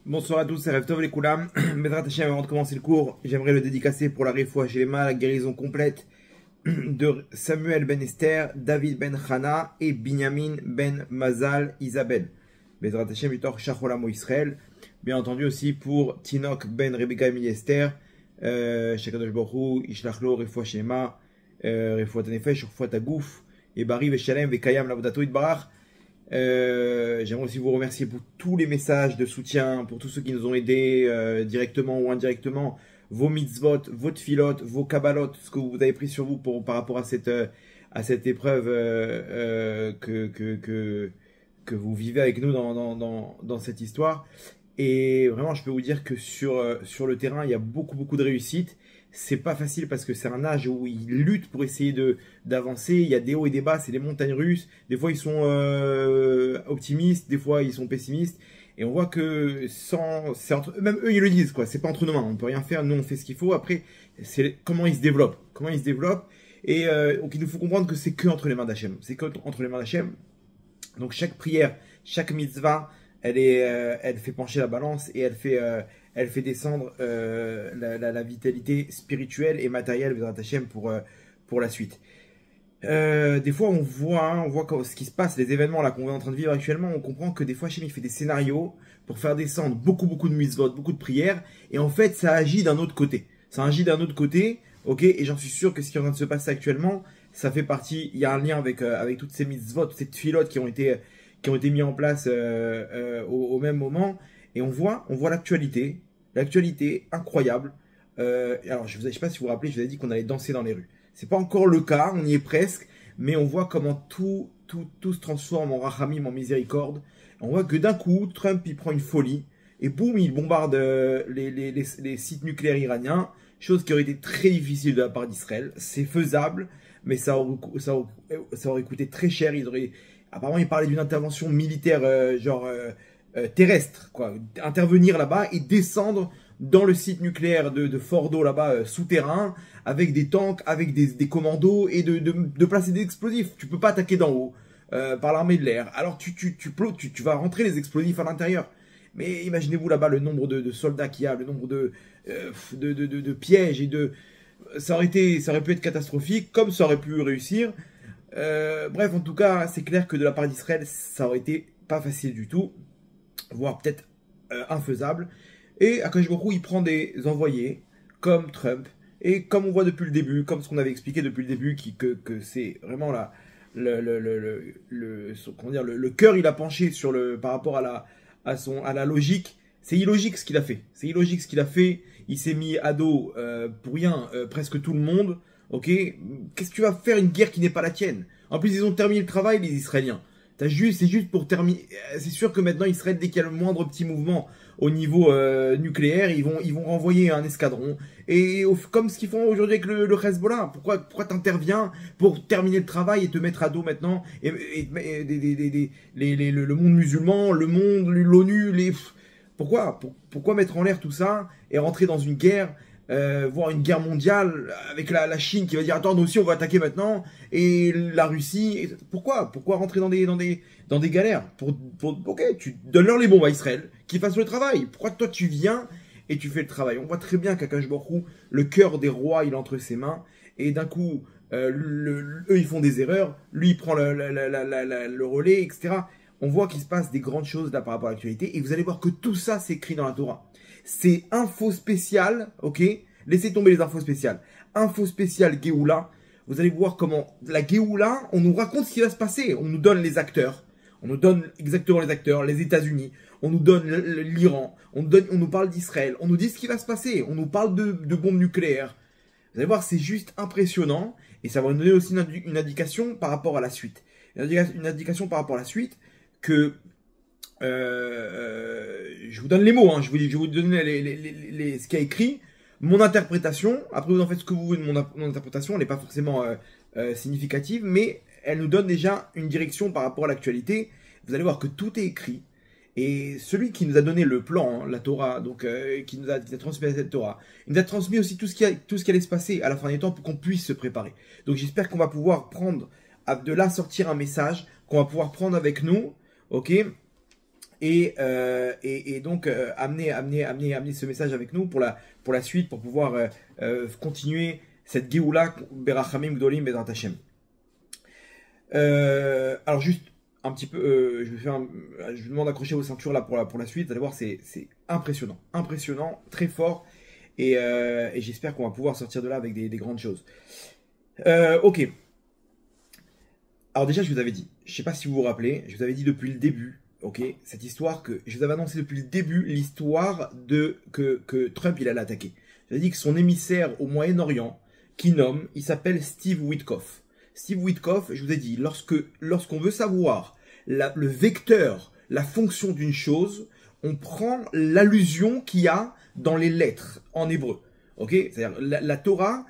Bonsoir à tous, c'est Rev Tov les Koulam. Bezrat Hashem, avant de commencer le cours, j'aimerais le dédicacer pour la réfoua Shelema, la guérison complète de Samuel ben Esther, David ben Chana et Binyamin ben Mazal Isabelle. Bezrat Hashem, Yitor Shacholam Israël. Bien entendu aussi pour Tinok ben Rebecca Emily Esther, Shakadosh Borou, Ishlachlo, réfoua Shelema, réfoua Tanefesh, réfoua Tagouf, et Bari Veshalem, Vekayam Lavodato Itbarach. J'aimerais aussi vous remercier pour tous les messages de soutien, pour tous ceux qui nous ont aidés directement ou indirectement, vos mitzvot, vos tfilot, vos kabbalot, ce que vous avez pris sur vous par rapport à cette épreuve que vous vivez avec nous dans cette histoire. Et vraiment, je peux vous dire que sur le terrain, il y a beaucoup de réussite. C'est pas facile parce que c'est un âge où ils luttent pour essayer d'avancer. Il y a des hauts et des bas, c'est les montagnes russes. Des fois, ils sont optimistes, des fois, ils sont pessimistes. Et on voit que même eux, ils le disent, quoi. C'est pas entre nos mains. On peut rien faire. Nous, on fait ce qu'il faut. Après, c'est comment ils se développent. Comment ils se développent. Et donc, il nous faut comprendre que c'est que entre les mains d'Hachem. C'est que entre les mains d'Hachem. Donc, chaque prière, chaque mitzvah, elle fait pencher la balance et elle fait descendre la vitalité spirituelle et matérielle Bezrat Hashem pour la suite. Des fois, on voit ce qui se passe, les événements là qu'on est en train de vivre actuellement. On comprend que des fois, Hashem il fait des scénarios pour faire descendre beaucoup de mitzvot, beaucoup de prières, et en fait, ça agit d'un autre côté. Ça agit d'un autre côté, ok. Et j'en suis sûr que ce qui est en train de se passer actuellement, ça fait partie. Il y a un lien avec toutes ces mitzvot, toutes ces tfilotes qui ont été mis en place au même moment. Et on voit l'actualité incroyable. Alors, je ne sais pas si vous vous rappelez, je vous ai dit qu'on allait danser dans les rues. C'est pas encore le cas, on y est presque, mais on voit comment tout se transforme en rachamim, en miséricorde. On voit que d'un coup, Trump il prend une folie et boum, il bombarde les sites nucléaires iraniens, chose qui aurait été très difficile de la part d'Israël. C'est faisable, mais ça aurait coûté très cher. Apparemment, il parlait d'une intervention militaire terrestre, quoi. Intervenir là-bas et descendre dans le site nucléaire de Fordo, là-bas, souterrain, avec des tanks, avec des commandos, et de placer des explosifs. Tu peux pas attaquer d'en haut, par l'armée de l'air. Alors tu vas rentrer les explosifs à l'intérieur. Mais imaginez-vous là-bas le nombre de soldats qu'il y a, le nombre de pièges, ça aurait pu être catastrophique, comme ça aurait pu réussir. Bref, en tout cas, c'est clair que de la part d'Israël, ça aurait été pas facile du tout, voire peut-être infaisable. Et Akadosh Baruch Hu, il prend des envoyés comme Trump, et comme on voit depuis le début, comme ce qu'on avait expliqué depuis le début, que c'est vraiment le cœur, il a penché par rapport à la logique. C'est illogique ce qu'il a fait. C'est illogique ce qu'il a fait. Il s'est mis à dos pour rien presque tout le monde. Ok, qu'est-ce que tu vas faire une guerre qui n'est pas la tienne? En plus, ils ont terminé le travail, les Israéliens. C'est juste pour terminer. C'est sûr que maintenant, Israël, dès qu'il y a le moindre petit mouvement au niveau nucléaire, ils vont renvoyer un escadron. Et comme ce qu'ils font aujourd'hui avec le Hezbollah, pourquoi t'interviens pour terminer le travail et te mettre à dos maintenant le monde musulman, l'ONU, pourquoi mettre en l'air tout ça et rentrer dans une guerre? Voire une guerre mondiale avec la Chine qui va dire attends, nous aussi on va attaquer maintenant, et la Russie. Pourquoi rentrer dans des galères ok, tu donnes-leur les bombes à Israël qui fassent le travail. Pourquoi toi tu viens et tu fais le travail? On voit très bien qu'Akadosh Baruch Hu, le cœur des rois, il est entre ses mains, et d'un coup eux ils font des erreurs, lui il prend le relais, etc. On voit qu'il se passe des grandes choses là par rapport à l'actualité, et vous allez voir que tout ça c'est écrit dans la Torah. C'est info spéciale, ok? Laissez tomber les infos spéciales. Info spéciale Géoula. Vous allez voir comment la Géoula, on nous raconte ce qui va se passer. On nous donne les acteurs. On nous donne exactement les acteurs, les États-Unis. On nous donne l'Iran. On nous parle d'Israël. On nous dit ce qui va se passer. On nous parle de bombes nucléaires. Vous allez voir, c'est juste impressionnant. Et ça va nous donner aussi une indication par rapport à la suite. Une indication par rapport à la suite que... je vous donne les mots, hein. Je vais vous donner ce qu'il y a écrit, mon interprétation. Après, vous en faites ce que vous voulez de mon interprétation. Elle n'est pas forcément significative, mais elle nous donne déjà une direction par rapport à l'actualité. Vous allez voir que tout est écrit. Et celui qui nous a donné le plan, hein, la Torah, donc qui nous a transmis cette Torah, il nous a transmis aussi tout ce qui allait se passer à la fin des temps pour qu'on puisse se préparer. Donc j'espère qu'on va pouvoir prendre, de là sortir un message, qu'on va pouvoir prendre avec nous, ok, et donc amener ce message avec nous pour la suite, pour pouvoir continuer cette Géoula Berachamim Gdolim Bezrat Hashem. Alors juste un petit peu, je vous demande d'accrocher vos ceintures là pour la suite. Vous allez voir, c'est impressionnant, très fort, et j'espère qu'on va pouvoir sortir de là avec des grandes choses. Ok. Alors déjà, je vous avais dit, je sais pas si vous vous rappelez, je vous avais dit depuis le début, ok, cette histoire que je vous avais annoncé depuis le début, l'histoire que Trump il allait attaquer. J'avais dit que son émissaire au Moyen-Orient, il s'appelle Steve Witkoff. Steve Witkoff, je vous ai dit, lorsqu'on veut savoir le vecteur, la fonction d'une chose, on prend l'allusion qu'il y a dans les lettres en hébreu. Ok, c'est-à-dire la Torah,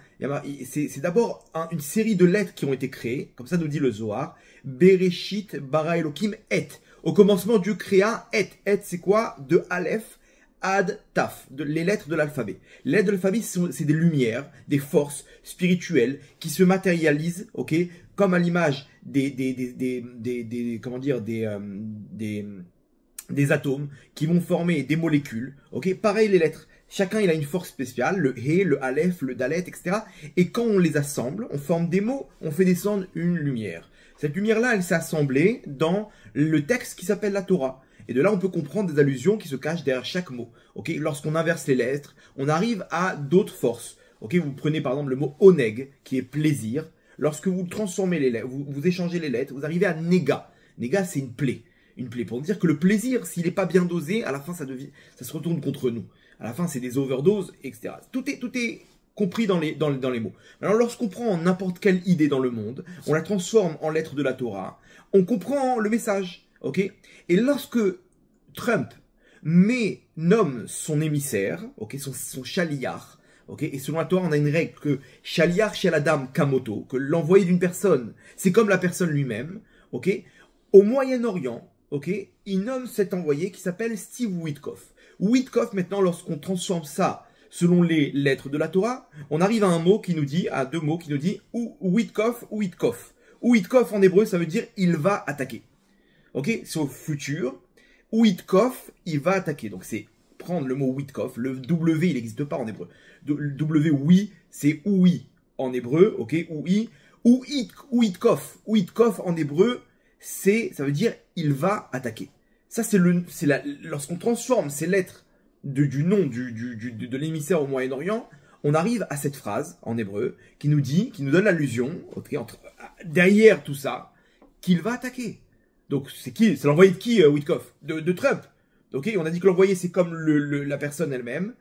c'est d'abord une série de lettres qui ont été créées, comme ça nous dit le Zohar. Bereshit bara Elohim et. Au commencement, Dieu créa et. Et, c'est quoi? De Aleph ad Taf, les lettres de l'alphabet. Les lettres de l'alphabet, c'est des lumières, des forces spirituelles qui se matérialisent, ok, comme à l'image des atomes qui vont former des molécules, ok. Pareil les lettres. Chacun il a une force spéciale, le He, le Aleph, le Dalet, etc. Et quand on les assemble, on forme des mots, on fait descendre une lumière. Cette lumière-là, elle s'est assemblée dans le texte qui s'appelle la Torah. Et de là, on peut comprendre des allusions qui se cachent derrière chaque mot. Okay, lorsqu'on inverse les lettres, on arrive à d'autres forces. Okay, vous prenez par exemple le mot Oneg, qui est plaisir. Lorsque vous transformez les lettres, vous échangez les lettres, vous arrivez à Nega. Nega, c'est une plaie. Une plaie. Pour dire que le plaisir, s'il n'est pas bien dosé, à la fin, ça se retourne contre nous. À la fin, c'est des overdoses, etc. Tout est compris dans les mots. Alors, lorsqu'on prend n'importe quelle idée dans le monde, on la transforme en lettres de la Torah, on comprend le message, ok? Et lorsque Trump nomme son émissaire, ok, son chaliar, ok, et selon la Torah, on a une règle que chaliar chez la dame kamoto, que l'envoyé d'une personne, c'est comme la personne lui-même, ok? Au Moyen-Orient, ok, il nomme cet envoyé qui s'appelle Steve Witkoff. Witkoff, maintenant, lorsqu'on transforme ça selon les lettres de la Torah, on arrive à deux mots qui nous dit ou Witkoff ou Witkoff. Ou Witkoff en hébreu, ça veut dire il va attaquer. Ok, c'est au futur. Witkoff, il va attaquer. Donc c'est prendre le mot Witkoff. Le W, il n'existe pas en hébreu. Le W, oui, c'est oui en hébreu. Ok, oui. Ou Witkoff. Witkoff en hébreu, ça veut dire il va attaquer. Ça, lorsqu'on transforme ces lettres du nom de l'émissaire au Moyen-Orient, on arrive à cette phrase en hébreu qui nous donne l'allusion, okay, derrière tout ça, qu'il va attaquer. Donc, c'est qui? C'est l'envoyé de qui, Witkoff? De Trump. Ok, on a dit que l'envoyé, c'est comme la personne elle-même.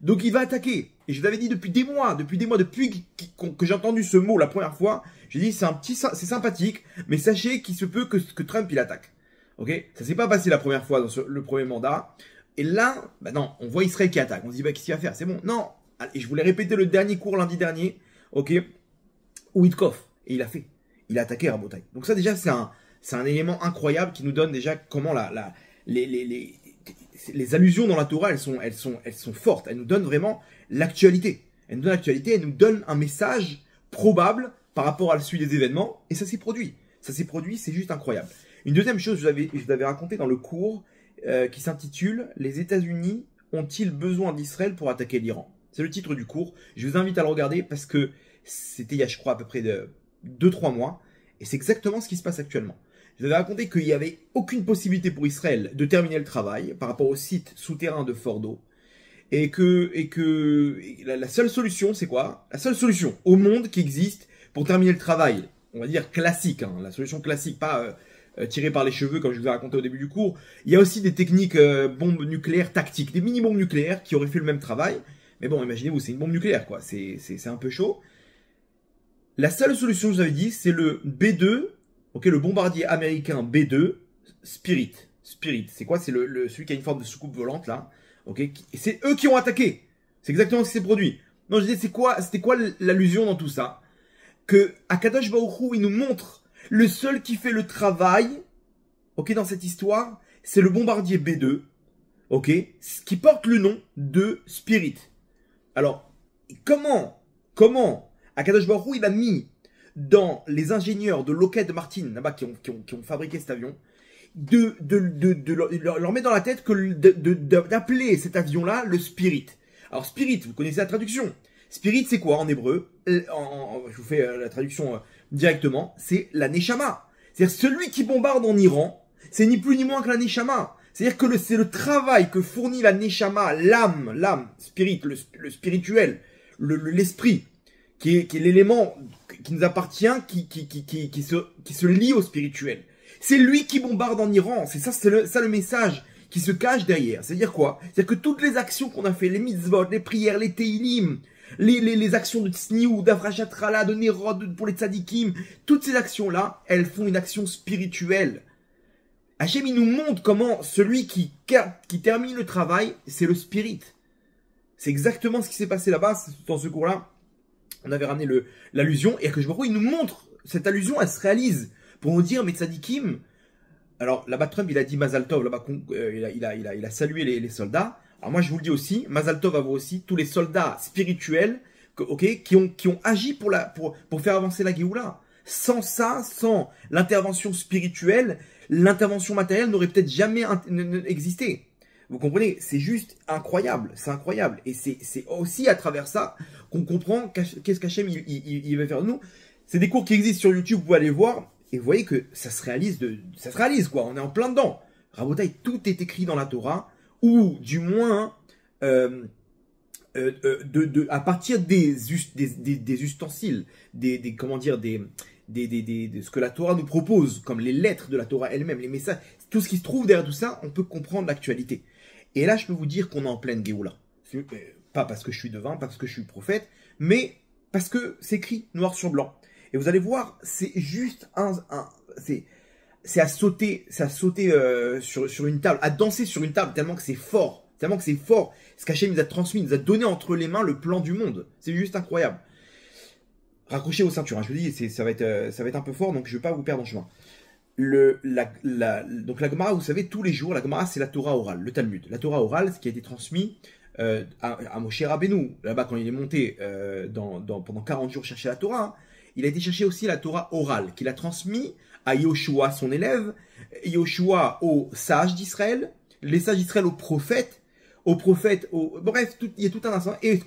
Donc, il va attaquer. Et je vous avais dit depuis des mois, depuis que j'ai entendu ce mot la première fois, j'ai dit c'est sympathique, mais sachez qu'il se peut que Trump, il attaque. Ok, ça s'est pas passé la première fois dans le premier mandat. Et là, bah non, on voit Israël qui attaque. On se dit, bah, qu'est-ce qu'il va faire? C'est bon. Non. Et je voulais répéter le dernier cours lundi dernier. Ok. Witkoff. Et il a fait. Il a attaqué Rabotai. Donc ça, déjà, c'est un élément incroyable qui nous donne déjà comment les allusions dans la Torah, elles sont fortes. Elles nous donnent vraiment l'actualité. Elles nous donnent l'actualité. Elles nous donnent un message probable par rapport à la suite des événements. Et ça s'est produit. Ça s'est produit. C'est juste incroyable. Une deuxième chose, je vous avais raconté dans le cours qui s'intitule « Les États-Unis ont-ils besoin d'Israël pour attaquer l'Iran ?» C'est le titre du cours. Je vous invite à le regarder parce que c'était il y a, je crois, à peu près 2-3 mois. Et c'est exactement ce qui se passe actuellement. Je vous avais raconté qu'il n'y avait aucune possibilité pour Israël de terminer le travail par rapport au site souterrain de Fordo. Et que la seule solution, c'est quoi? La seule solution au monde qui existe pour terminer le travail, on va dire classique, hein, la solution classique, pas tirée par les cheveux comme je vous ai raconté au début du cours. Il y a aussi des techniques bombes nucléaires tactiques, des mini-bombes nucléaires qui auraient fait le même travail. Mais bon, imaginez-vous, c'est une bombe nucléaire, quoi. C'est un peu chaud. La seule solution, je vous avais dit, c'est le B-2, ok, le bombardier américain B-2, Spirit. Spirit, c'est quoi? C'est celui qui a une forme de soucoupe volante, là. Ok, et c'est eux qui ont attaqué. C'est exactement ce qui s'est produit. Non, je disais, c'était quoi l'allusion dans tout ça? Que Akadosh Baruch Hu, il nous montre le seul qui fait le travail, ok, dans cette histoire, c'est le bombardier B-2, ok, qui porte le nom de Spirit. Alors, comment Akadosh Baruch Hu, il a mis dans les ingénieurs de Lockheed Martin, là-bas, qui ont fabriqué cet avion, leur mettre dans la tête que d'appeler cet avion-là le Spirit. Alors Spirit, vous connaissez la traduction. Spirit, c'est quoi en hébreu? Je vous fais la traduction directement. C'est la Neshama. C'est-à-dire celui qui bombarde en Iran, c'est ni plus ni moins que la Neshama. C'est-à-dire que c'est le travail que fournit la Neshama, l'âme, Spirit, le spirituel, l'esprit, qui est l'élément qui nous appartient, qui se lie au spirituel. C'est lui qui bombarde en Iran. C'est ça, le message qui se cache derrière. C'est-à-dire quoi? C'est-à-dire que toutes les actions qu'on a fait, les mitzvot, les prières, les teilim, les actions de Tzniou, d'Avrashatrala, de Nérod, pour les tzadikim, toutes ces actions-là, elles font une action spirituelle. Hachem, il nous montre comment celui qui termine le travail, c'est le spirit. C'est exactement ce qui s'est passé là-bas, dans ce cours-là. On avait ramené l'allusion, et que je vois, il nous montre, cette allusion, elle se réalise, pour nous dire, mais tzadikim, alors là-bas Trump, il a dit Mazal Tov, là-bas, il a salué les soldats. Alors moi, je vous le dis aussi, Mazal Tov à vous aussi, tous les soldats spirituels, qui ont agi pour faire avancer la Géoula. Sans ça, sans l'intervention spirituelle, l'intervention matérielle n'aurait peut-être jamais existé. Vous comprenez? C'est juste incroyable, c'est incroyable. Et c'est aussi à travers ça qu'on comprend qu'est-ce qu'Hachem il veut faire de nous. C'est des cours qui existent sur YouTube, vous pouvez aller voir, et vous voyez que ça se réalise quoi, on est en plein dedans. Rabotaï, tout est écrit dans la Torah, ou du moins à partir des ustensiles, comment dire, de ce que la Torah nous propose, comme les lettres de la Torah elle-même, les messages, tout ce qui se trouve derrière tout ça, on peut comprendre l'actualité. Et là, je peux vous dire qu'on est en pleine Géoula. Pas parce que je suis devin, pas parce que je suis prophète, mais parce que c'est écrit noir sur blanc. Et vous allez voir, c'est juste c'est à sauter sur une table, à danser sur une table, tellement que c'est fort. Ce qu'Hachem nous a transmis, nous a donné entre les mains le plan du monde. C'est juste incroyable. Raccrochez vos ceintures, hein, je vous dis, ça va être un peu fort, donc je ne vais pas vous perdre en chemin. Donc la Gemara, vous savez, tous les jours, la Gemara, c'est la Torah orale, le Talmud. La Torah orale, ce qui a été transmis à Moshe Rabbeinu, là-bas, quand il est monté pendant 40 jours chercher la Torah, hein, il a été chercher aussi la Torah orale, qu'il a transmis à Yoshua, son élève, Yoshua aux sages d'Israël, les sages d'Israël aux prophètes, bref, il y a tout un ensemble. Et ce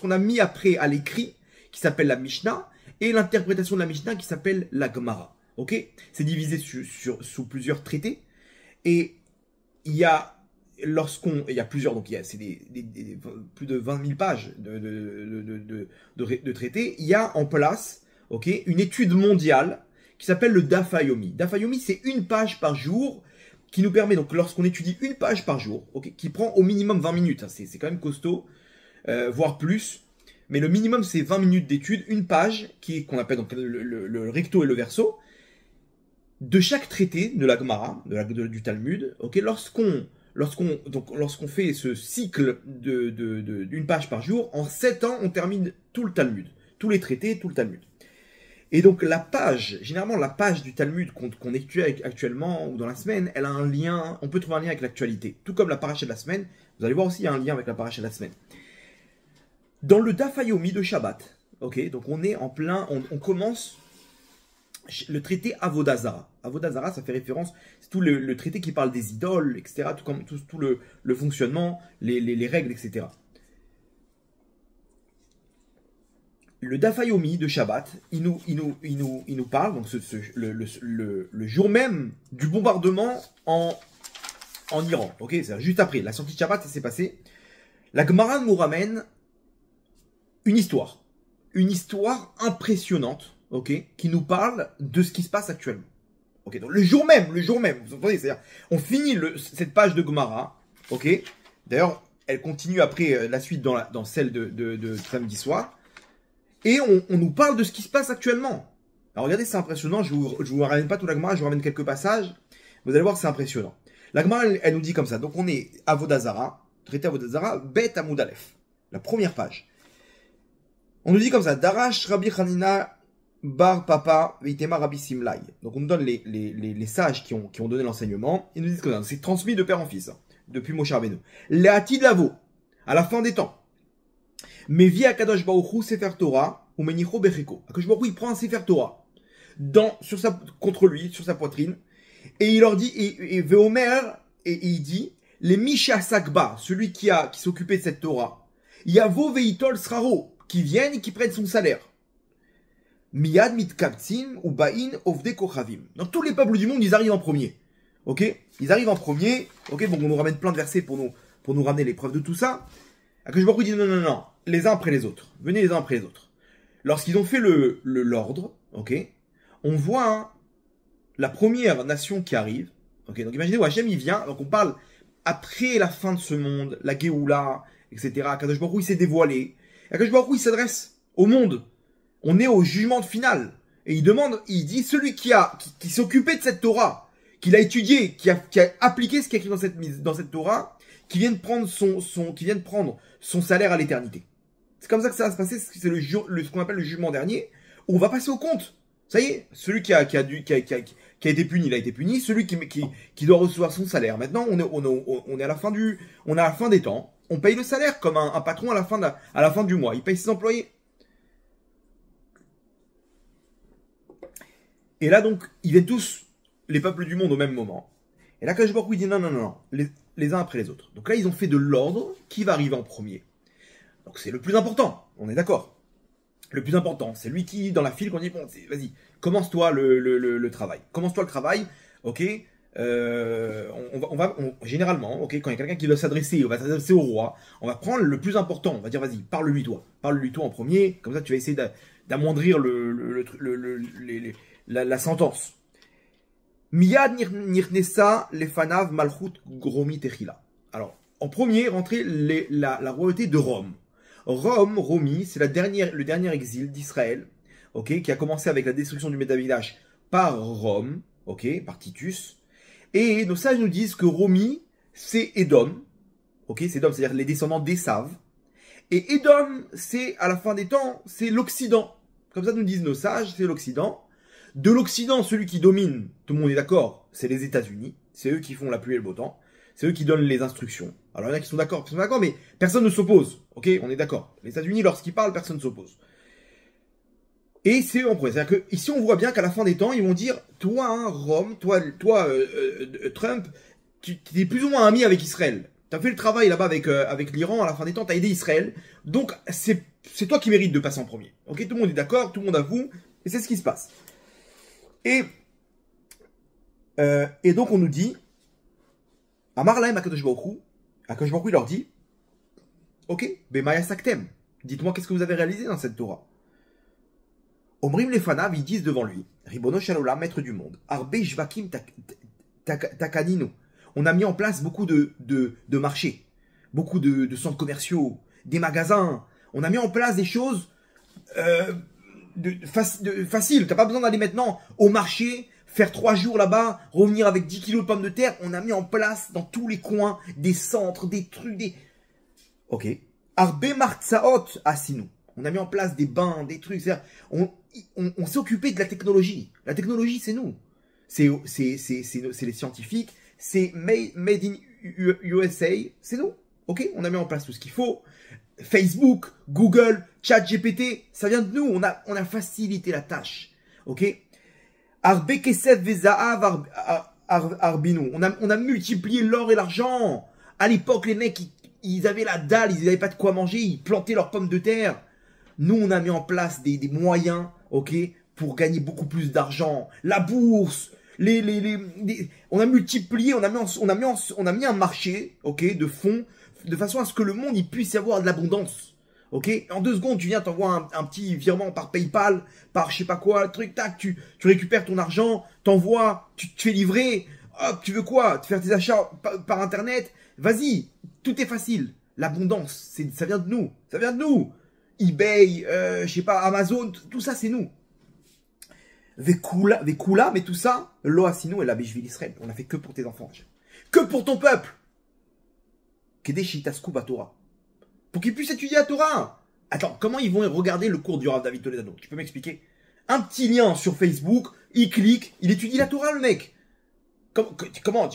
qu'on a mis après à l'écrit, qui s'appelle la Mishnah, et l'interprétation de la Mishnah qui s'appelle la Gemara. Ok? C'est divisé sous plusieurs traités. Et il y a plusieurs, donc c'est plus de 20 000 pages de traités. Il y a en place, ok, une étude mondiale qui s'appelle le Daf Yomi. Daf Yomi, c'est une page par jour qui nous permet, donc lorsqu'on étudie une page par jour, ok, qui prend au minimum 20 minutes, hein, c'est quand même costaud, voire plus. Mais le minimum, c'est 20 minutes d'étude, une page, qu'on appelle donc le recto et le verso, de chaque traité de la Gemara, du Talmud. Okay, lorsqu'on fait ce cycle d'une page par jour, en 7 ans, on termine tout le Talmud. Tous les traités, tout le Talmud. Et donc généralement la page du Talmud qu'on étudie actuellement ou dans la semaine, elle a un lien, on peut trouver un lien avec l'actualité. Tout comme la paracha de la semaine, vous allez voir aussi, il y a un lien avec la paracha de la semaine. Dans le Daf Yomi de Shabbat, ok, donc on est en plein, on commence le traité Avodah Zara. Avodah Zara, ça fait référence, c'est tout le traité qui parle des idoles, etc., tout le fonctionnement, les règles, etc. Le Daf Yomi de Shabbat, il nous parle, donc le jour même du bombardement en Iran, ok, c'est juste après, la sortie de Shabbat, ça s'est passé. La Gemara nous ramène une histoire impressionnante, ok, qui nous parle de ce qui se passe actuellement. Ok, donc le jour même, vous entendez, c'est-à-dire, on finit cette page de Gemara, ok, d'ailleurs, elle continue après la suite dans celle de samedi soir, et on nous parle de ce qui se passe actuellement. Alors regardez, c'est impressionnant, je vous ramène pas toute la Gemara, je vous ramène quelques passages, vous allez voir, c'est impressionnant. La Gemara, elle nous dit comme ça, donc on est Avodah Zara, traité Avodah Zara, Bet Amud Aleph, la première page. On nous dit comme ça, Darash Rabbi Hanina Bar Papa Veitema Rabbi Simlai. Donc on nous donne les sages qui ont donné l'enseignement. Ils nous disent comme ça, c'est transmis de père en fils, hein, depuis Moshe Rabbeinu. Le'atid lavo, à la fin des temps. Mevi Akadosh Baruch Hu Sefer Torah ou Menicho Becheko. Akadosh Baruch Hu, il prend un Sefer Torah contre lui, sur sa poitrine, Et il leur dit, et Veomer, et il dit, les Misha Sakba, celui qui s'occupait de cette Torah, Yavo Veitol Sraro, qui viennent et qui prennent son salaire. Miyad Mitkaptsim ou Bain Ovde Kochavim. Dans tous les peuples du monde, ils arrivent en premier. Ok? Ils arrivent en premier. Ok? Donc on nous ramène plein de versets pour nous ramener les preuves de tout ça. Akadosh Baruch Hu dit non, les uns après les autres. Venez les uns après les autres. Lorsqu'ils ont fait l'ordre, ok? On voit la première nation qui arrive. Ok? Donc imaginez où Hachem il vient. Donc on parle après la fin de ce monde, la Géoula, etc. Akadosh Baruch Hu il s'est dévoilé. Akadosh Baruch Hu il s'adresse au monde. On est au jugement final. Et il dit, celui qui s'occupait de cette Torah, qui l'a étudié, qui a appliqué ce qui est écrit dans cette Torah, qui vient de prendre son salaire à l'éternité. C'est comme ça que ça va se passer, c'est ce qu'on appelle le jugement dernier, où on va passer au compte. Ça y est, celui qui a été puni, il a été puni, celui qui doit recevoir son salaire. Maintenant, on est à la fin des temps, on paye le salaire comme un patron à la fin du mois, il paye ses employés. Et là, donc, ils viennent tous, les peuples du monde, au même moment. Et là, Akadosh Baruch Hu dit non, les uns après les autres. Donc là, ils ont fait de l'ordre qui va arriver en premier. Donc c'est le plus important, on est d'accord. Le plus important, c'est lui qui, dans la file, qu'on dit, bon, vas-y, commence-toi le travail. Commence-toi le travail, ok. Généralement, ok, quand il y a quelqu'un qui doit s'adresser, on va s'adresser au roi, on va prendre le plus important, on va dire, vas-y, parle-lui toi en premier, comme ça tu vas essayer d'amoindrir la sentence. Miyad nirnesa lefanav malchut gromi techila. Alors, en premier, rentrer la royauté de Rome. Romi, c'est le dernier exil d'Israël, ok, qui a commencé avec la destruction du Beth-Amikdash par Rome, ok, par Titus. Et nos sages nous disent que Romi, c'est Édom, ok, c'est Édom, c'est-à-dire les descendants d'Ésav. Et Édom, c'est, à la fin des temps, c'est l'Occident. Comme ça nous disent nos sages, c'est l'Occident. De l'Occident, celui qui domine, tout le monde est d'accord, c'est les États-Unis. C'est eux qui font la pluie et le beau temps. C'est eux qui donnent les instructions. Alors il y en a qui sont d'accord, mais personne ne s'oppose. Ok, on est d'accord. Les États-Unis, lorsqu'ils parlent, personne ne s'oppose. Et c'est eux en premier. C'est-à-dire que ici, on voit bien qu'à la fin des temps, ils vont dire, toi, Rome, toi, Trump, tu es plus ou moins ami avec Israël. Tu as fait le travail là-bas avec l'Iran, à la fin des temps, tu as aidé Israël. Donc, c'est toi qui mérites de passer en premier. Ok, tout le monde est d'accord, tout le monde avoue, et c'est ce qui se passe. Et donc, on nous dit, Amar lahem Akadosh Baruch Hu, Akadosh Baruch Hu leur dit, ok, Bemaya Saktem, dites-moi qu'est-ce que vous avez réalisé dans cette Torah. Omrim Lefanav, ils disent devant lui, Ribono Shalolam, maître du monde, Arbe Shvakim Takanino. On a mis en place beaucoup de marchés, beaucoup de centres commerciaux, des magasins. On a mis en place des choses faciles. Tu n'as pas besoin d'aller maintenant au marché, faire 3 jours là-bas, revenir avec 10 kilos de pommes de terre. On a mis en place dans tous les coins des centres, des trucs, Ok. Arbe Martsaot Asinu. On a mis en place des bains, des trucs. On s'est occupé de la technologie. La technologie, c'est nous. C'est les scientifiques. C'est made in USA. C'est nous. Ok, on a mis en place tout ce qu'il faut. Facebook, Google, ChatGPT, ça vient de nous. On a facilité la tâche. Ok. Arbe Kesef Vezaav Arbinu. On a multiplié l'or et l'argent. À l'époque, les mecs, ils avaient la dalle, ils n'avaient pas de quoi manger, ils plantaient leurs pommes de terre. Nous, on a mis en place des moyens, ok, pour gagner beaucoup plus d'argent. La bourse, on a multiplié, on a mis un marché, ok, de fonds, de façon à ce que le monde il puisse y avoir de l'abondance, ok. En 2 secondes, tu viens, t'envoies un petit virement par PayPal, par je sais pas quoi, le truc, tac, tu récupères ton argent, t'envoies, tu te fais livrer. Hop, tu veux quoi? Te faire tes achats par Internet? Vas-y, tout est facile. L'abondance, ça vient de nous, ça vient de nous. eBay, je sais pas, Amazon, tout ça c'est nous. Vekula, mais tout ça, Loasino et la Béjville Israël. On a fait que pour tes enfants. Que pour ton peuple. Kedeshitasku Torah. Pour qu'ils puissent étudier la Torah. Attends, comment ils vont regarder le cours du Rav David Toledano? Tu peux m'expliquer? Un petit lien sur Facebook, il clique, il étudie la Torah le mec. Comment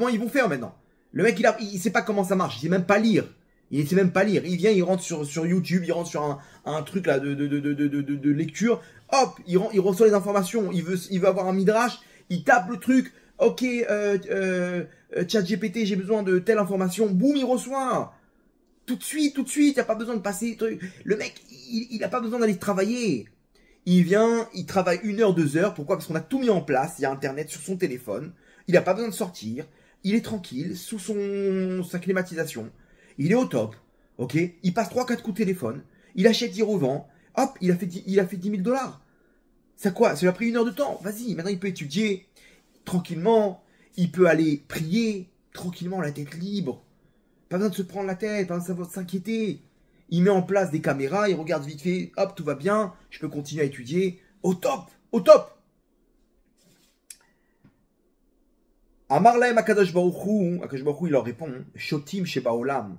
ils vont faire maintenant? Le mec, il sait pas comment ça marche, il sait même pas lire. Il sait même pas lire. Il vient, il rentre sur YouTube, il rentre sur un truc là de lecture. Hop, il reçoit les informations. Il veut avoir un midrash. Il tape le truc. Ok, ChatGPT, j'ai besoin de telle information. Boum, il reçoit. Tout de suite, il n'y a pas besoin de passer. Le mec, il n'a pas besoin d'aller travailler. Il vient, il travaille 1 heure, 2 heures. Pourquoi? Parce qu'on a tout mis en place. Il y a Internet sur son téléphone. Il n'a pas besoin de sortir. Il est tranquille, sous sa climatisation. Il est au top. Ok? Il passe 3-4 coups de téléphone. Il achète, il revend. Hop, il a fait 10 000 $. C'est quoi? Ça lui a pris 1 heure de temps. Vas-y, maintenant il peut étudier tranquillement. Il peut aller prier tranquillement, la tête libre. Pas besoin de se prendre la tête, pas besoin de s'inquiéter. Il met en place des caméras, il regarde vite fait, hop, tout va bien, je peux continuer à étudier. Au top, au top. Amarlaem Akadosh Baruch Hu, il leur répond, Shotim Sheba Olam,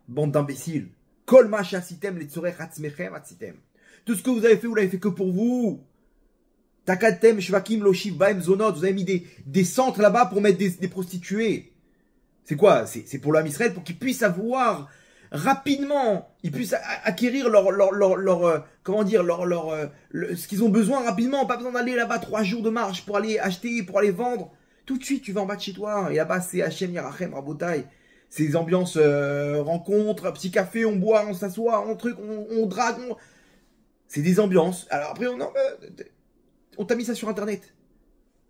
bande d'imbéciles. Kol ma shasitem letzorech atzmechem atzitem. Tout ce que vous l'avez fait que pour vous. Takatem shvakim loshiv baem zonot, vous avez mis des centres là-bas pour mettre des prostituées. C'est quoi? C'est pour l'homme Israël, pour qu'ils puissent avoir rapidement, ils puissent acquérir ce qu'ils ont besoin rapidement. Pas besoin d'aller là-bas 3 jours de marche pour aller acheter, pour aller vendre. Tout de suite, tu vas en bas de chez toi. Et là-bas, c'est Hachem Yerachem Rabotai. C'est des ambiances rencontres, petit café, on boit, on s'assoit, on drague. C'est des ambiances. Alors après, on t'a mis ça sur Internet.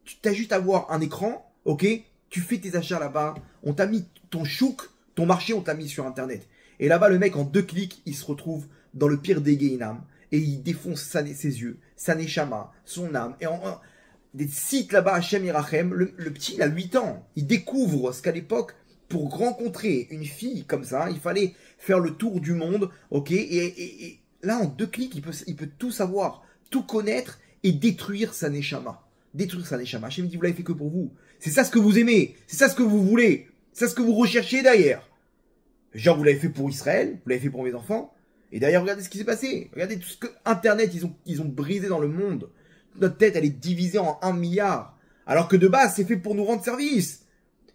Tu as juste à avoir un écran, ok? Tu fais tes achats là-bas. On t'a mis ton chouk, ton marché, on t'a mis sur Internet. Et là-bas, le mec, en 2 clics, il se retrouve dans le pire des Gehinam. Et il défonce ses yeux, sa neshama, son âme. Et des sites là-bas, Hachem Yerachem, le petit, il a 8 ans. Il découvre ce qu'à l'époque, pour rencontrer une fille comme ça, il fallait faire le tour du monde, ok? Et là, en 2 clics, il peut tout savoir, tout connaître et détruire sa neshama. Détruire sa neshama. Hachem dit, vous l'avez fait que pour vous. C'est ça ce que vous aimez. C'est ça ce que vous voulez. C'est ça ce que vous recherchez derrière. Genre, vous l'avez fait pour Israël, vous l'avez fait pour mes enfants. Et derrière, regardez ce qui s'est passé. Regardez tout ce que Internet, ils ont brisé dans le monde. Notre tête, elle est divisée en 1 milliard. Alors que de base, c'est fait pour nous rendre service.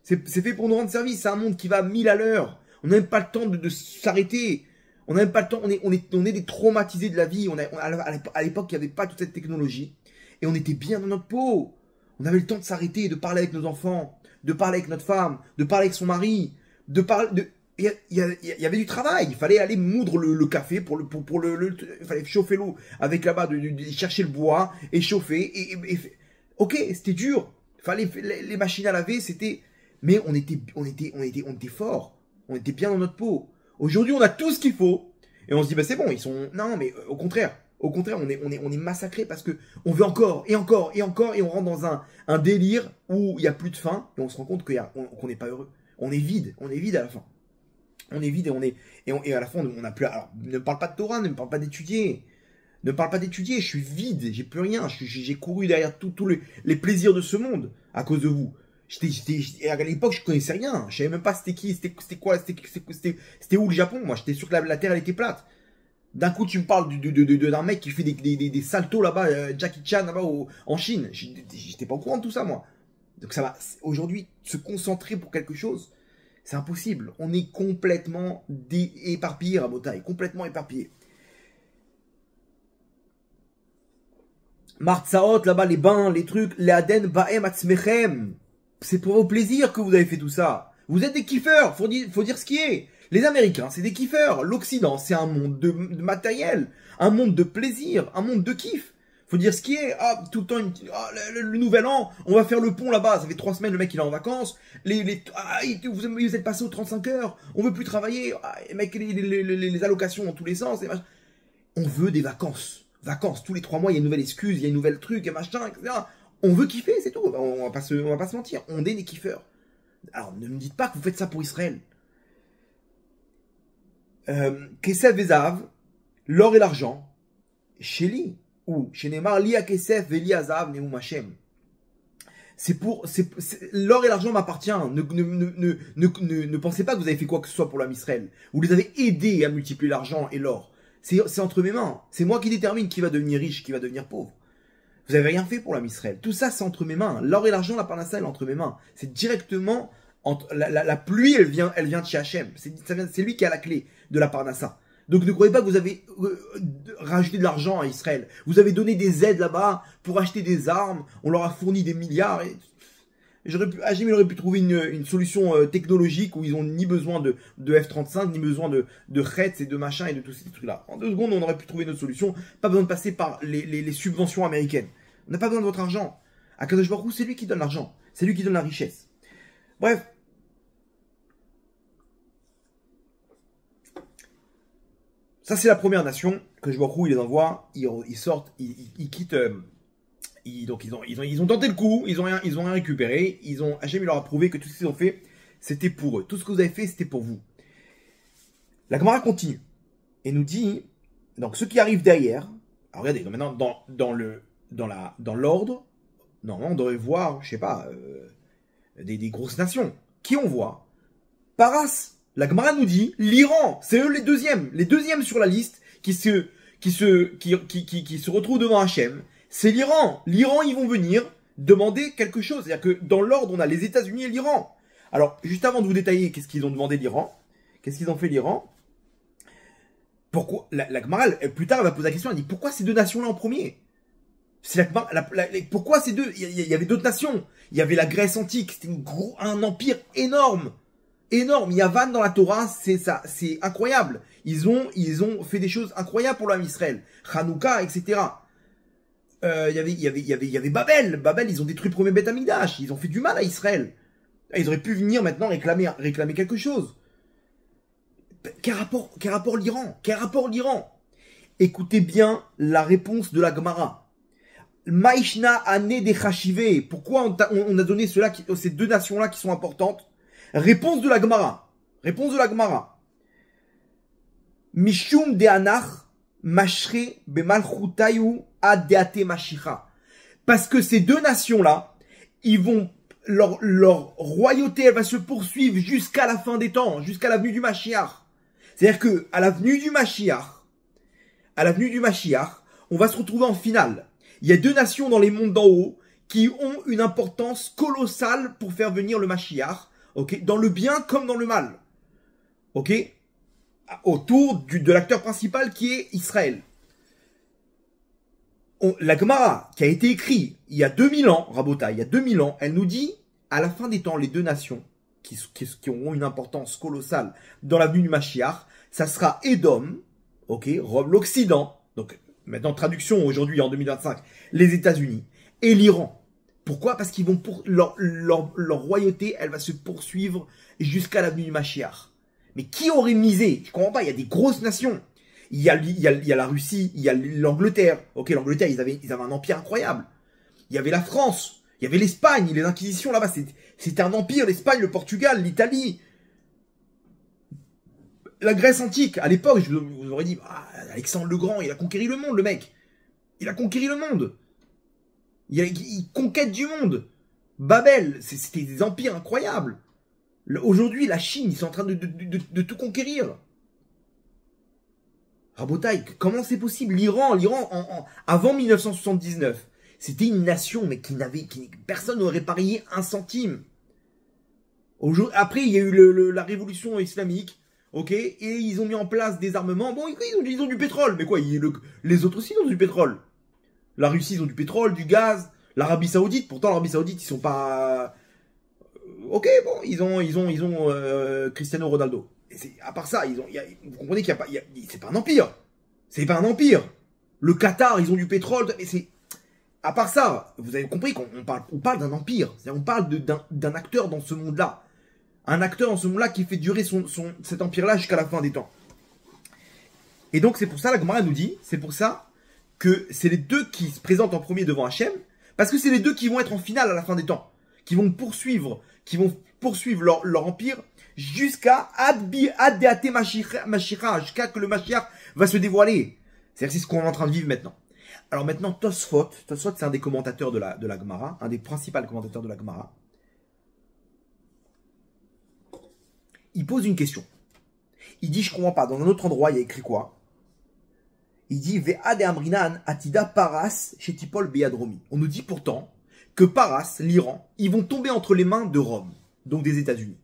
C'est fait pour nous rendre service. C'est un monde qui va à 1000 à l'heure. On n'a même pas le temps de s'arrêter. On n'a même pas le temps. On est des traumatisés de la vie. À l'époque, il n'y avait pas toute cette technologie. Et on était bien dans notre peau. On avait le temps de s'arrêter, de parler avec nos enfants, de parler avec notre femme, de parler avec son mari, il y avait du travail. Il fallait aller moudre le café il fallait chauffer l'eau avec là-bas, de chercher le bois et chauffer. Ok, c'était dur. Fallait les machines à laver, mais on était fort. On était bien dans notre peau. Aujourd'hui, on a tout ce qu'il faut et on se dit bah c'est bon, non mais au contraire. Au contraire, on est massacré parce que on veut encore et encore et encore et on rentre dans un délire où il n'y a plus de fin et on se rend compte qu'on n'est pas heureux. On est vide à la fin. On est vide et à la fin on n'a plus. Alors ne parle pas de Torah, ne me parle pas d'étudier. Ne parle pas d'étudier, je suis vide, j'ai plus rien. J'ai couru derrière tous les plaisirs de ce monde à cause de vous. À l'époque, je connaissais rien. Je savais même pas c'était qui, c'était quoi, c'était où le Japon. Moi, j'étais sûr que la Terre elle était plate. D'un coup, tu me parles d'un mec qui fait des saltos là-bas, Jackie Chan là-bas en Chine. J'étais pas au courant de tout ça, moi. Donc ça va, aujourd'hui, se concentrer pour quelque chose, c'est impossible. On est complètement éparpillé, Rabotai, complètement éparpillé. Martsaot, là-bas, les bains, les trucs, les Aden, Baem, Atzmechem. C'est pour vos plaisirs que vous avez fait tout ça. Vous êtes des kiffeurs, faut dire ce qui est. Les Américains, c'est des kiffeurs. L'Occident, c'est un monde de matériel, un monde de plaisir, un monde de kiff. Faut dire ce qui est. Ah, tout le temps, le nouvel an, on va faire le pont là-bas. Ça fait 3 semaines, le mec, il est en vacances. Vous êtes passé aux 35 heures. On veut plus travailler. Ah, mec, les allocations dans tous les sens. On veut des vacances. Vacances. Tous les 3 mois, il y a une nouvelle excuse, il y a une nouvelle truc, et machin, etc. On veut kiffer, c'est tout. On va pas se mentir. On est des kiffeurs. Alors, ne me dites pas que vous faites ça pour Israël. Kesef Vezav, l'or et l'argent, chez Li, ou chez Neymar, Li a Kesef, Veli Azav, Neum Hashem. L'or et l'argent m'appartiennent. Ne pensez pas que vous avez fait quoi que ce soit pour l'âme Israël. Vous les avez aidés à multiplier l'argent et l'or. C'est entre mes mains. C'est moi qui détermine qui va devenir riche, qui va devenir pauvre. Vous avez rien fait pour l'âme Israël. Tout ça, c'est entre mes mains. L'or et l'argent, la parnassa, elle est entre mes mains. C'est directement la pluie, elle vient de chez Hachem. C'est lui qui a la clé de la parnassa. Donc ne croyez pas que vous avez rajouté de l'argent à Israël. Vous avez donné des aides là-bas pour acheter des armes. On leur a fourni des milliards. Hachem, il aurait pu trouver une solution technologique où ils ont ni besoin de F-35, ni besoin de Hertz et de machin et de tous ces trucs-là. En 2 secondes, on aurait pu trouver notre solution. Pas besoin de passer par les subventions américaines. On n'a pas besoin de votre argent. Akadosh Baruch Hu, c'est lui qui donne l'argent. C'est lui qui donne la richesse. Bref. Ça, c'est la première nation. Akadosh Baruch Hu, il les envoie. Ils sortent, ils quittent... Donc ils ont tenté le coup, ils ont rien récupéré, Hachem il leur a prouvé que tout ce qu'ils ont fait, c'était pour eux. Tout ce que vous avez fait, c'était pour vous. La Gemara continue et nous dit, donc ceux qui arrivent derrière, alors regardez, maintenant dans l'ordre, normalement on devrait voir, je sais pas, des grosses nations. Qui on voit? Paras. La Gemara nous dit, l'Iran, c'est eux les deuxièmes sur la liste qui se retrouvent devant Hachem. C'est l'Iran. L'Iran, ils vont venir demander quelque chose. C'est-à-dire que dans l'ordre, on a les États-Unis et l'Iran. Alors, juste avant de vous détailler qu'est-ce qu'ils ont demandé l'Iran, qu'est-ce qu'ils ont fait l'Iran, pourquoi la Gemara, plus tard, elle va poser la question, elle dit pourquoi ces 2 nations-là en premier? C'est pourquoi ces deux? Il y avait d'autres nations. Il y avait la Grèce antique, c'était un empire énorme. Énorme. Yavan dans la Torah, c'est ça, c'est incroyable. Ils ont fait des choses incroyables pour l'homme Israël. Hanouka, etc. Il y avait Babel. Babel, ils ont détruit le premier Beth Amikdash. Ils ont fait du mal à Israël. Ils auraient pu venir maintenant réclamer quelque chose. Quel rapport l'Iran? Écoutez bien la réponse de la Gemara. Maïshna ane de Chashivé. Pourquoi on a donné ces 2 nations-là qui sont importantes? Réponse de la Gemara. Mishum de Anach mashre bemalchutayu adeate mashicha. Parce que ces 2 nations-là, leur royauté, elle va se poursuivre jusqu'à la fin des temps, jusqu'à la venue du Mashiach. C'est-à-dire que, à la venue du Mashiach, on va se retrouver en finale. Il y a 2 nations dans les mondes d'en haut qui ont une importance colossale pour faire venir le Mashiach, ok, dans le bien comme dans le mal, ok, autour de l'acteur principal qui est Israël. La Gemara, qui a été écrite il y a 2000 ans, Rabota, il y a 2000 ans, elle nous dit, à la fin des temps, les 2 nations qui auront une importance colossale dans la venue du Mashiach, ça sera Édom, ok, l'Occident, donc maintenant traduction aujourd'hui en 2025, les États-Unis et l'Iran. Pourquoi? Parce qu'ils vont leur royauté, elle va se poursuivre jusqu'à la venue du Mashiach. Mais qui aurait misé? Je comprends pas, il y a des grosses nations. Il y a la Russie, il y a l'Angleterre. Ok, l'Angleterre, ils avaient un empire incroyable. Il y avait la France, il y avait l'Espagne, les inquisitions là-bas, c'était un empire, l'Espagne, le Portugal, l'Italie. La Grèce antique, à l'époque, je vous aurais dit, Alexandre le Grand, il a conquéri le monde, le mec. Il a conquéri le monde. Il conquête du monde. Babel, c'était des empires incroyables. Aujourd'hui, la Chine, ils sont en train de tout conquérir. Rabotaï, comment c'est possible? L'Iran, avant 1979, c'était une nation, mais personne n'aurait parié un centime. Après, il y a eu la révolution islamique, ok, et ils ont mis en place des armements. Bon, ils ont du pétrole, mais quoi, les autres aussi ont du pétrole. La Russie, ils ont du pétrole, du gaz. L'Arabie Saoudite, pourtant l'Arabie Saoudite, ils sont pas... Ok, bon, ils ont Cristiano Ronaldo. Et à part ça, vous comprenez qu'il n'y a pas... c'est pas un empire. C'est pas un empire. Le Qatar, ils ont du pétrole. Et à part ça, vous avez compris qu'on parle d'un empire. On parle d'un acteur dans ce monde-là. Un acteur dans ce monde-là qui fait durer cet empire-là jusqu'à la fin des temps. Et donc, c'est pour ça, la Gemara nous dit, c'est pour ça que c'est les 2 qui se présentent en premier devant Hachem, parce que c'est les 2 qui vont être en finale à la fin des temps, qui vont poursuivre leur empire jusqu'à Addeate Mashiach, jusqu'à que le Mashiach va se dévoiler. C'est-à-dire, c'est ce qu'on est en train de vivre maintenant. Alors maintenant, Tosfot, c'est un des commentateurs de la Gemara, un des principaux commentateurs de la Gemara. Il pose une question. Il dit, je comprends pas, dans un autre endroit, il y a écrit quoi? Il dit, Ve'ade Amrinan Atida Paras Chetipol Beadromi. On nous dit pourtant que Paras, l'Iran, ils vont tomber entre les mains de Rome, donc des États-Unis.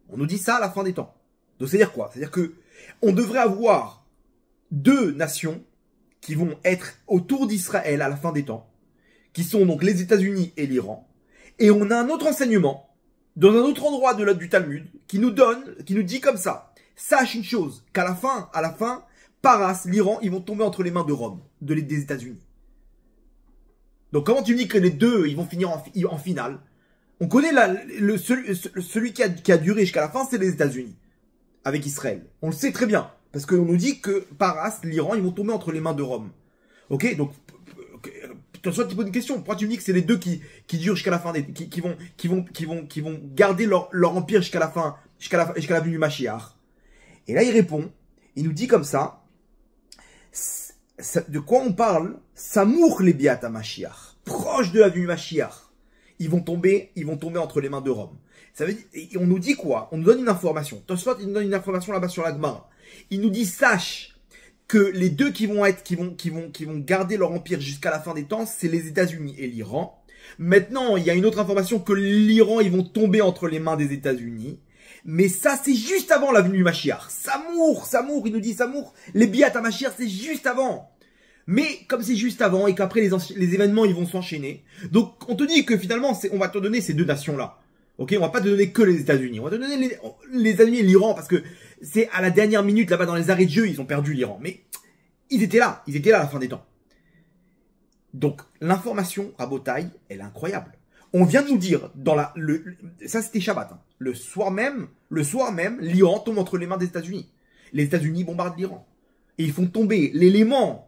On nous dit ça à la fin des temps. Donc c'est-à-dire quoi? C'est-à-dire que on devrait avoir 2 nations qui vont être autour d'Israël à la fin des temps, qui sont donc les États-Unis et l'Iran. Et on a un autre enseignement, dans un autre endroit du Talmud, qui nous dit comme ça. Sache une chose, qu'à la fin, Paras, l'Iran, ils vont tomber entre les mains de Rome, des États-Unis. Donc comment tu me dis que les deux, ils vont finir en finale? On connaît celui qui a duré jusqu'à la fin, c'est les États-Unis, avec Israël. On le sait très bien, parce qu'on nous dit que Paras, l'Iran, ils vont tomber entre les mains de Rome. Ok, donc soit tu poses une question. Pourquoi tu me dis que c'est les deux qui durent jusqu'à la fin, qui vont garder leur empire jusqu'à la fin, jusqu'à la venue du Mashiach? Et là il répond, il nous dit comme ça. De quoi on parle? Samour les biat à Mashiach, proche de la venue Mashiach. Ils vont tomber entre les mains de Rome. Ça veut dire, et on nous dit quoi? On nous donne une information. Tosfot, il nous donne une information là-bas sur la Gemara. Il nous dit, sache que les deux qui vont garder leur empire jusqu'à la fin des temps, c'est les États-Unis et l'Iran. Maintenant, il y a une autre information que l'Iran, ils vont tomber entre les mains des États-Unis. Mais ça, c'est juste avant la venue du Mashiach. Samour, il nous dit Samour, les biat à Mashiach, c'est juste avant. Mais comme c'est juste avant et qu'après les événements, ils vont s'enchaîner. Donc, on te dit que finalement, on va te donner ces deux nations-là. Ok, on va pas te donner que les États-Unis. On va te donner les États-Unis et l'Iran parce que c'est à la dernière minute, là-bas dans les arrêts de jeu, ils ont perdu l'Iran. Mais ils étaient là à la fin des temps. Donc, l'information à Botaï, elle est incroyable. On vient de nous dire, ça c'était Shabbat, hein. Le soir même, l'Iran tombe entre les mains des États-Unis. Les États-Unis bombardent l'Iran. Et ils font tomber l'élément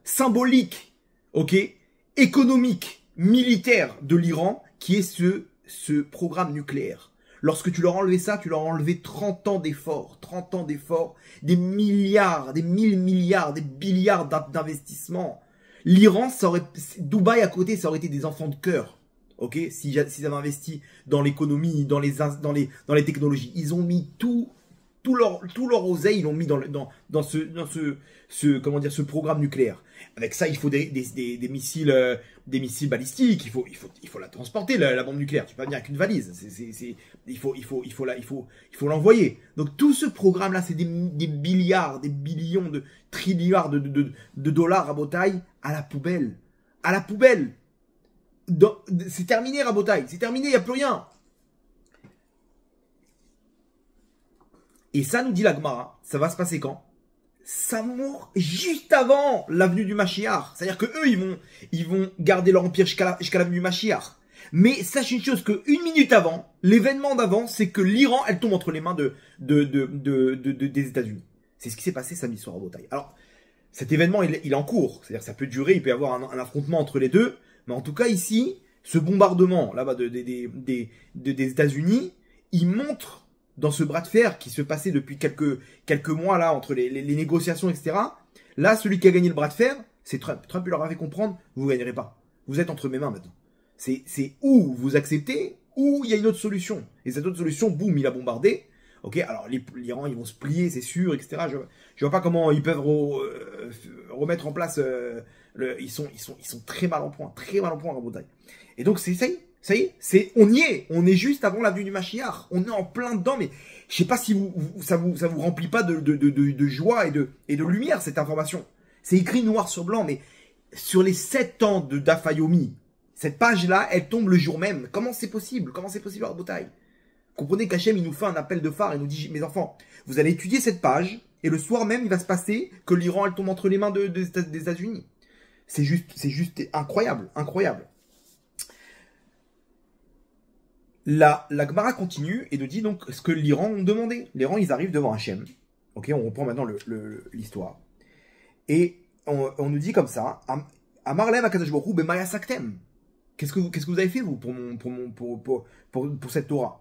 symbolique, ok, économique, militaire de l'Iran, qui est ce programme nucléaire. Lorsque tu leur as enlevé ça, tu leur as enlevé 30 ans d'efforts, des milliards, des milliards, des billiards d'investissements. L'Iran, Dubaï à côté, ça aurait été des enfants de cœur. Ok, s'ils avaient investi dans l'économie, dans les technologies, ils ont mis tout leur oseille, ils l'ont mis dans ce programme nucléaire. Avec ça, il faut des missiles balistiques. Il faut la transporter, la bombe nucléaire. Tu peux pas venir avec une valise. Il faut l'envoyer. Donc tout ce programme-là, c'est des milliards, des billions, de trilliards de dollars à Botaï à la poubelle. C'est terminé, Rabotaï. C'est terminé, il n'y a plus rien. Et ça nous dit la Gemara. Ça va se passer quand? Samour, juste avant l'avenue du Mashiach. C'est-à-dire que eux, ils vont garder leur empire jusqu'à l'avenue du Mashiach. Mais sache une chose, que une minute avant, l'événement d'avant, c'est que l'Iran, elle tombe entre les mains des États-Unis. C'est ce qui s'est passé samedi soir à Rabotaï. Alors, cet événement, il est en cours. C'est-à-dire que ça peut durer, il peut y avoir un affrontement entre les deux. Mais en tout cas, ici, ce bombardement là-bas des États-Unis, il montre dans ce bras de fer qui se passait depuis quelques mois là entre les négociations, etc. Là, celui qui a gagné le bras de fer, c'est Trump. Trump leur a fait comprendre, vous ne gagnerez pas. Vous êtes entre mes mains maintenant. C'est où vous acceptez, ou il y a une autre solution. Et cette autre solution, boum, il a bombardé. Ok, alors l'Iran, ils vont se plier, c'est sûr, etc. Je vois pas comment ils peuvent remettre en place. Ils sont très mal en point à Rabotaï. Et donc ça y est, on y est, on est juste avant l'avenue du Mashiach, on est en plein dedans, mais je sais pas si ça vous remplit pas de joie et de lumière cette information. C'est écrit noir sur blanc, mais sur les 7 ans de Dafayomi, cette page-là, elle tombe le jour même. Comment c'est possible à Rabotaï? Comprenez qu'Hachem, il nous fait un appel de phare et nous dit, mes enfants, vous allez étudier cette page, et le soir même, il va se passer que l'Iran, elle tombe entre les mains des États-Unis. C'est juste incroyable. La Gemara continue et nous dit donc ce que l'Iran ont demandé. L'Iran, ils arrivent devant Hachem. Ok, on reprend maintenant l'histoire. Et on nous dit comme ça, Amarlem Akadosh Baruch Hu b'maya saktem. Qu'est-ce que vous avez fait, vous, pour cette Torah?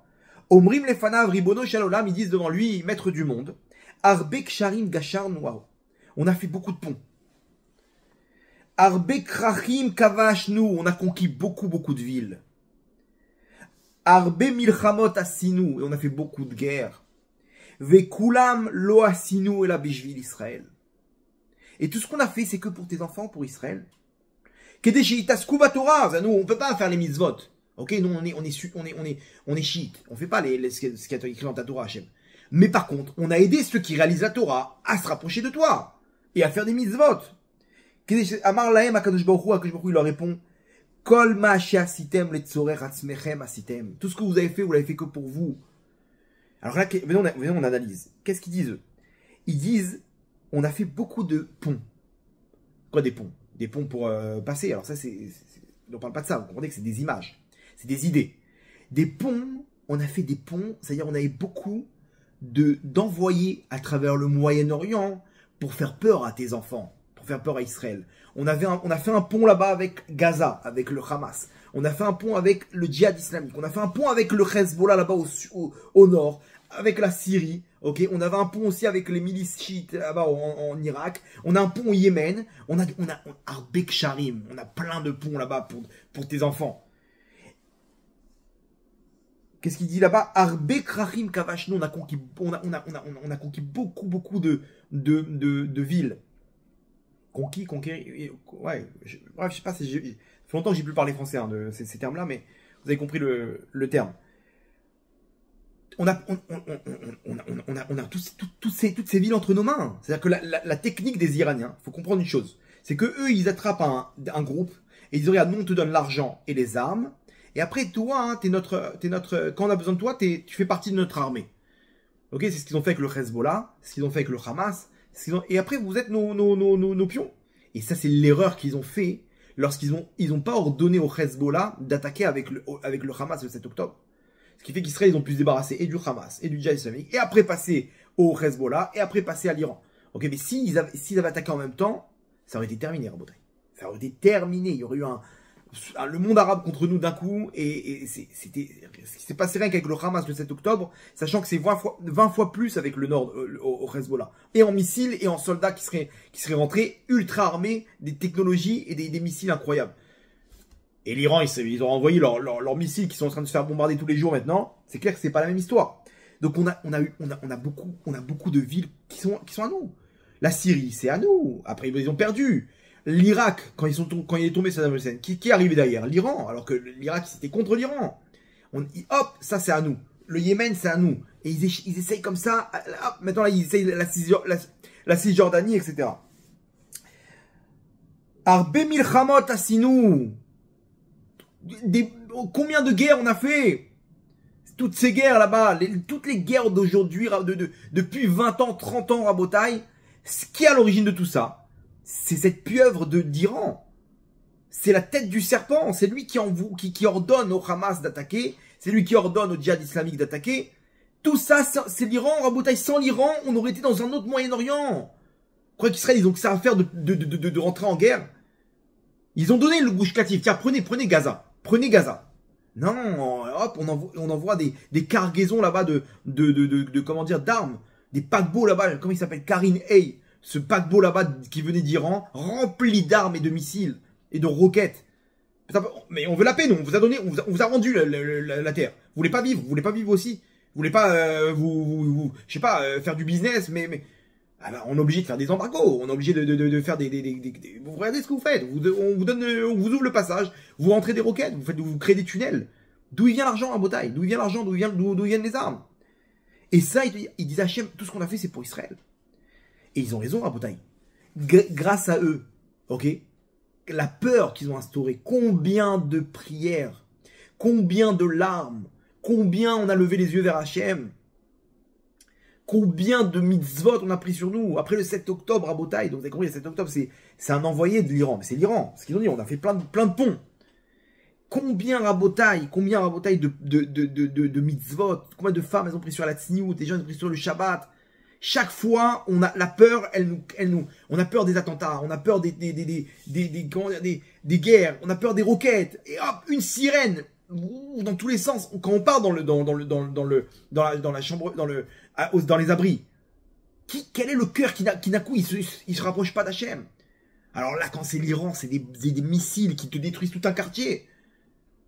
Omrim lefanav ribono shel olam, ils disent devant lui, maître du monde, Arbek sharim gachar noao. On a fait beaucoup de ponts. Arbek rachim kavashnu, on a conquis beaucoup de villes. Arbe milchamot asinu, et on a fait beaucoup de guerres. Vekulam lo asinu et la bishvil Israël. Et tout ce qu'on a fait, c'est que pour tes enfants, pour Israël. Kedeshiitasku batorah, nous, on peut pas faire les mitzvot. Ok, nous, on est chiites. On fait pas ce qui est écrit dans ta Torah, Hachem. Mais par contre, on a aidé ceux qui réalisent la Torah à se rapprocher de toi. Et à faire des mitzvot. Amar lahem akadosh baruch hu, il leur répond, Kol ma she'asitem letzorer atzmechem asitem. Tout ce que vous l'avez fait que pour vous. Alors là, venez, on analyse. Qu'est-ce qu'ils disent eux? Ils disent, on a fait beaucoup de ponts. Quoi des ponts? Des ponts pour passer. Alors ça, on ne parle pas de ça. Vous comprenez que c'est des images. C'est des idées. Des ponts, on a fait des ponts. C'est-à-dire, on avait beaucoup d'envoyer à travers le Moyen-Orient pour faire peur à tes enfants. Pour faire peur à Israël. On a fait un pont là-bas avec Gaza, avec le Hamas. On a fait un pont avec le djihad islamique. On a fait un pont avec le Hezbollah là-bas au nord, avec la Syrie. Ok, on avait un pont aussi avec les milices chiites là-bas en Irak. On a un pont au Yémen. On a Arbek Sharim. On a plein de ponts là-bas pour tes enfants. Qu'est-ce qu'il dit là-bas? Arbek Rahim Kavashno. On a conquis beaucoup de villes. Conquérir, ouais, bref, je sais pas, ça fait longtemps que j'ai plus parlé français de ces termes-là, mais vous avez compris le terme. On a toutes ces villes entre nos mains. C'est-à-dire que la technique des Iraniens, il faut comprendre une chose, c'est que eux, ils attrapent un groupe et ils disent, regarde, nous, on te donne l'argent et les armes, et après, toi, hein, quand on a besoin de toi, tu fais partie de notre armée. Ok, c'est ce qu'ils ont fait avec le Hezbollah, c'est ce qu'ils ont fait avec le Hamas. Et après, vous êtes nos pions. Et ça, c'est l'erreur qu'ils ont fait lorsqu'ils ont pas ordonné au Hezbollah d'attaquer avec le Hamas le 7 octobre. Ce qui fait qu'Israël, ils ont pu se débarrasser et du Hamas et du djihad islamique, et après passer au Hezbollah, et après passer à l'Iran. Ok, mais s'ils avaient attaqué en même temps, ça aurait été terminé, Rabotai. Ça aurait été terminé. Il y aurait eu le monde arabe contre nous d'un coup, et c'était ce qui s'est passé rien qu'avec le Hamas le 7 octobre, sachant que c'est 20 fois plus avec le nord au Hezbollah, et en missiles et en soldats qui seraient rentrés ultra armés, des technologies et des missiles incroyables. Et l'Iran, ils ont envoyé leurs missiles qui sont en train de se faire bombarder tous les jours maintenant. C'est clair que c'est pas la même histoire. Donc on a beaucoup de villes qui sont à nous. La Syrie, c'est à nous. Après ils ont perdu. L'Irak, quand il est tombé Saddam Hussein, qui est arrivé derrière? L'Iran, alors que l'Irak c'était contre l'Iran. Hop, ça c'est à nous. Le Yémen c'est à nous. Et ils essayent comme ça. Hop, maintenant là ils essayent la Cisjordanie, etc. Arbe milchamot asinou. Combien de guerres on a fait? Toutes ces guerres là-bas, toutes les guerres d'aujourd'hui, depuis 20 ans, 30 ans, Rabotai, ce qui est à l'origine de tout ça, c'est cette pieuvre d'Iran. C'est la tête du serpent. C'est lui qui ordonne au Hamas d'attaquer. C'est lui qui ordonne au djihad islamique d'attaquer. Tout ça, c'est l'Iran, Rabotai. Sans l'Iran, on aurait été dans un autre Moyen-Orient. Vous croyez qu'Israël, ils ont que ça à faire de rentrer en guerre? Ils ont donné le Gush Katif. Tiens, prenez Gaza. Prenez Gaza. Non, hop, on envoie des cargaisons là-bas comment dire, d'armes. Des paquebots là-bas. Comment il s'appelle? Karin Hay. Ce paquebot là-bas qui venait d'Iran, rempli d'armes et de missiles et de roquettes. Mais on veut la paix, nous. On vous a rendu la terre. Vous voulez pas vivre aussi. Vous voulez pas, je sais pas, faire du business, mais on est obligé de faire des embargos. On est obligé de faire vous regardez ce que vous faites. On vous ouvre le passage. Vous rentrez des roquettes. Vous créez des tunnels. D'où il vient l'argent à Botaï? D'où il vient l'argent? D'où viennent les armes? Et ça, ils disent Hachem, tout ce qu'on a fait, c'est pour Israël. Et ils ont raison, Rabotai. Grâce à eux, ok, la peur qu'ils ont instaurée, combien de prières, combien de larmes, combien on a levé les yeux vers Hachem, combien de mitzvot on a pris sur nous. Après le 7 octobre, Rabotai, donc vous avez compris, le 7 octobre, c'est un envoyé de l'Iran. Mais c'est l'Iran, ce qu'ils ont dit, on a fait plein de ponts. Combien Rabotai de mitzvot, combien de femmes elles ont pris sur la tsniout, des gens ont pris sur le Shabbat. Chaque fois, on a la peur, on a peur des attentats, on a peur des guerres, on a peur des roquettes, et hop, une sirène, dans tous les sens. Quand on part dans la chambre, dans les abris, quel est le cœur qui d'un coup, il se rapproche pas d'Hachem? Alors là, quand c'est l'Iran, c'est des missiles qui te détruisent tout un quartier.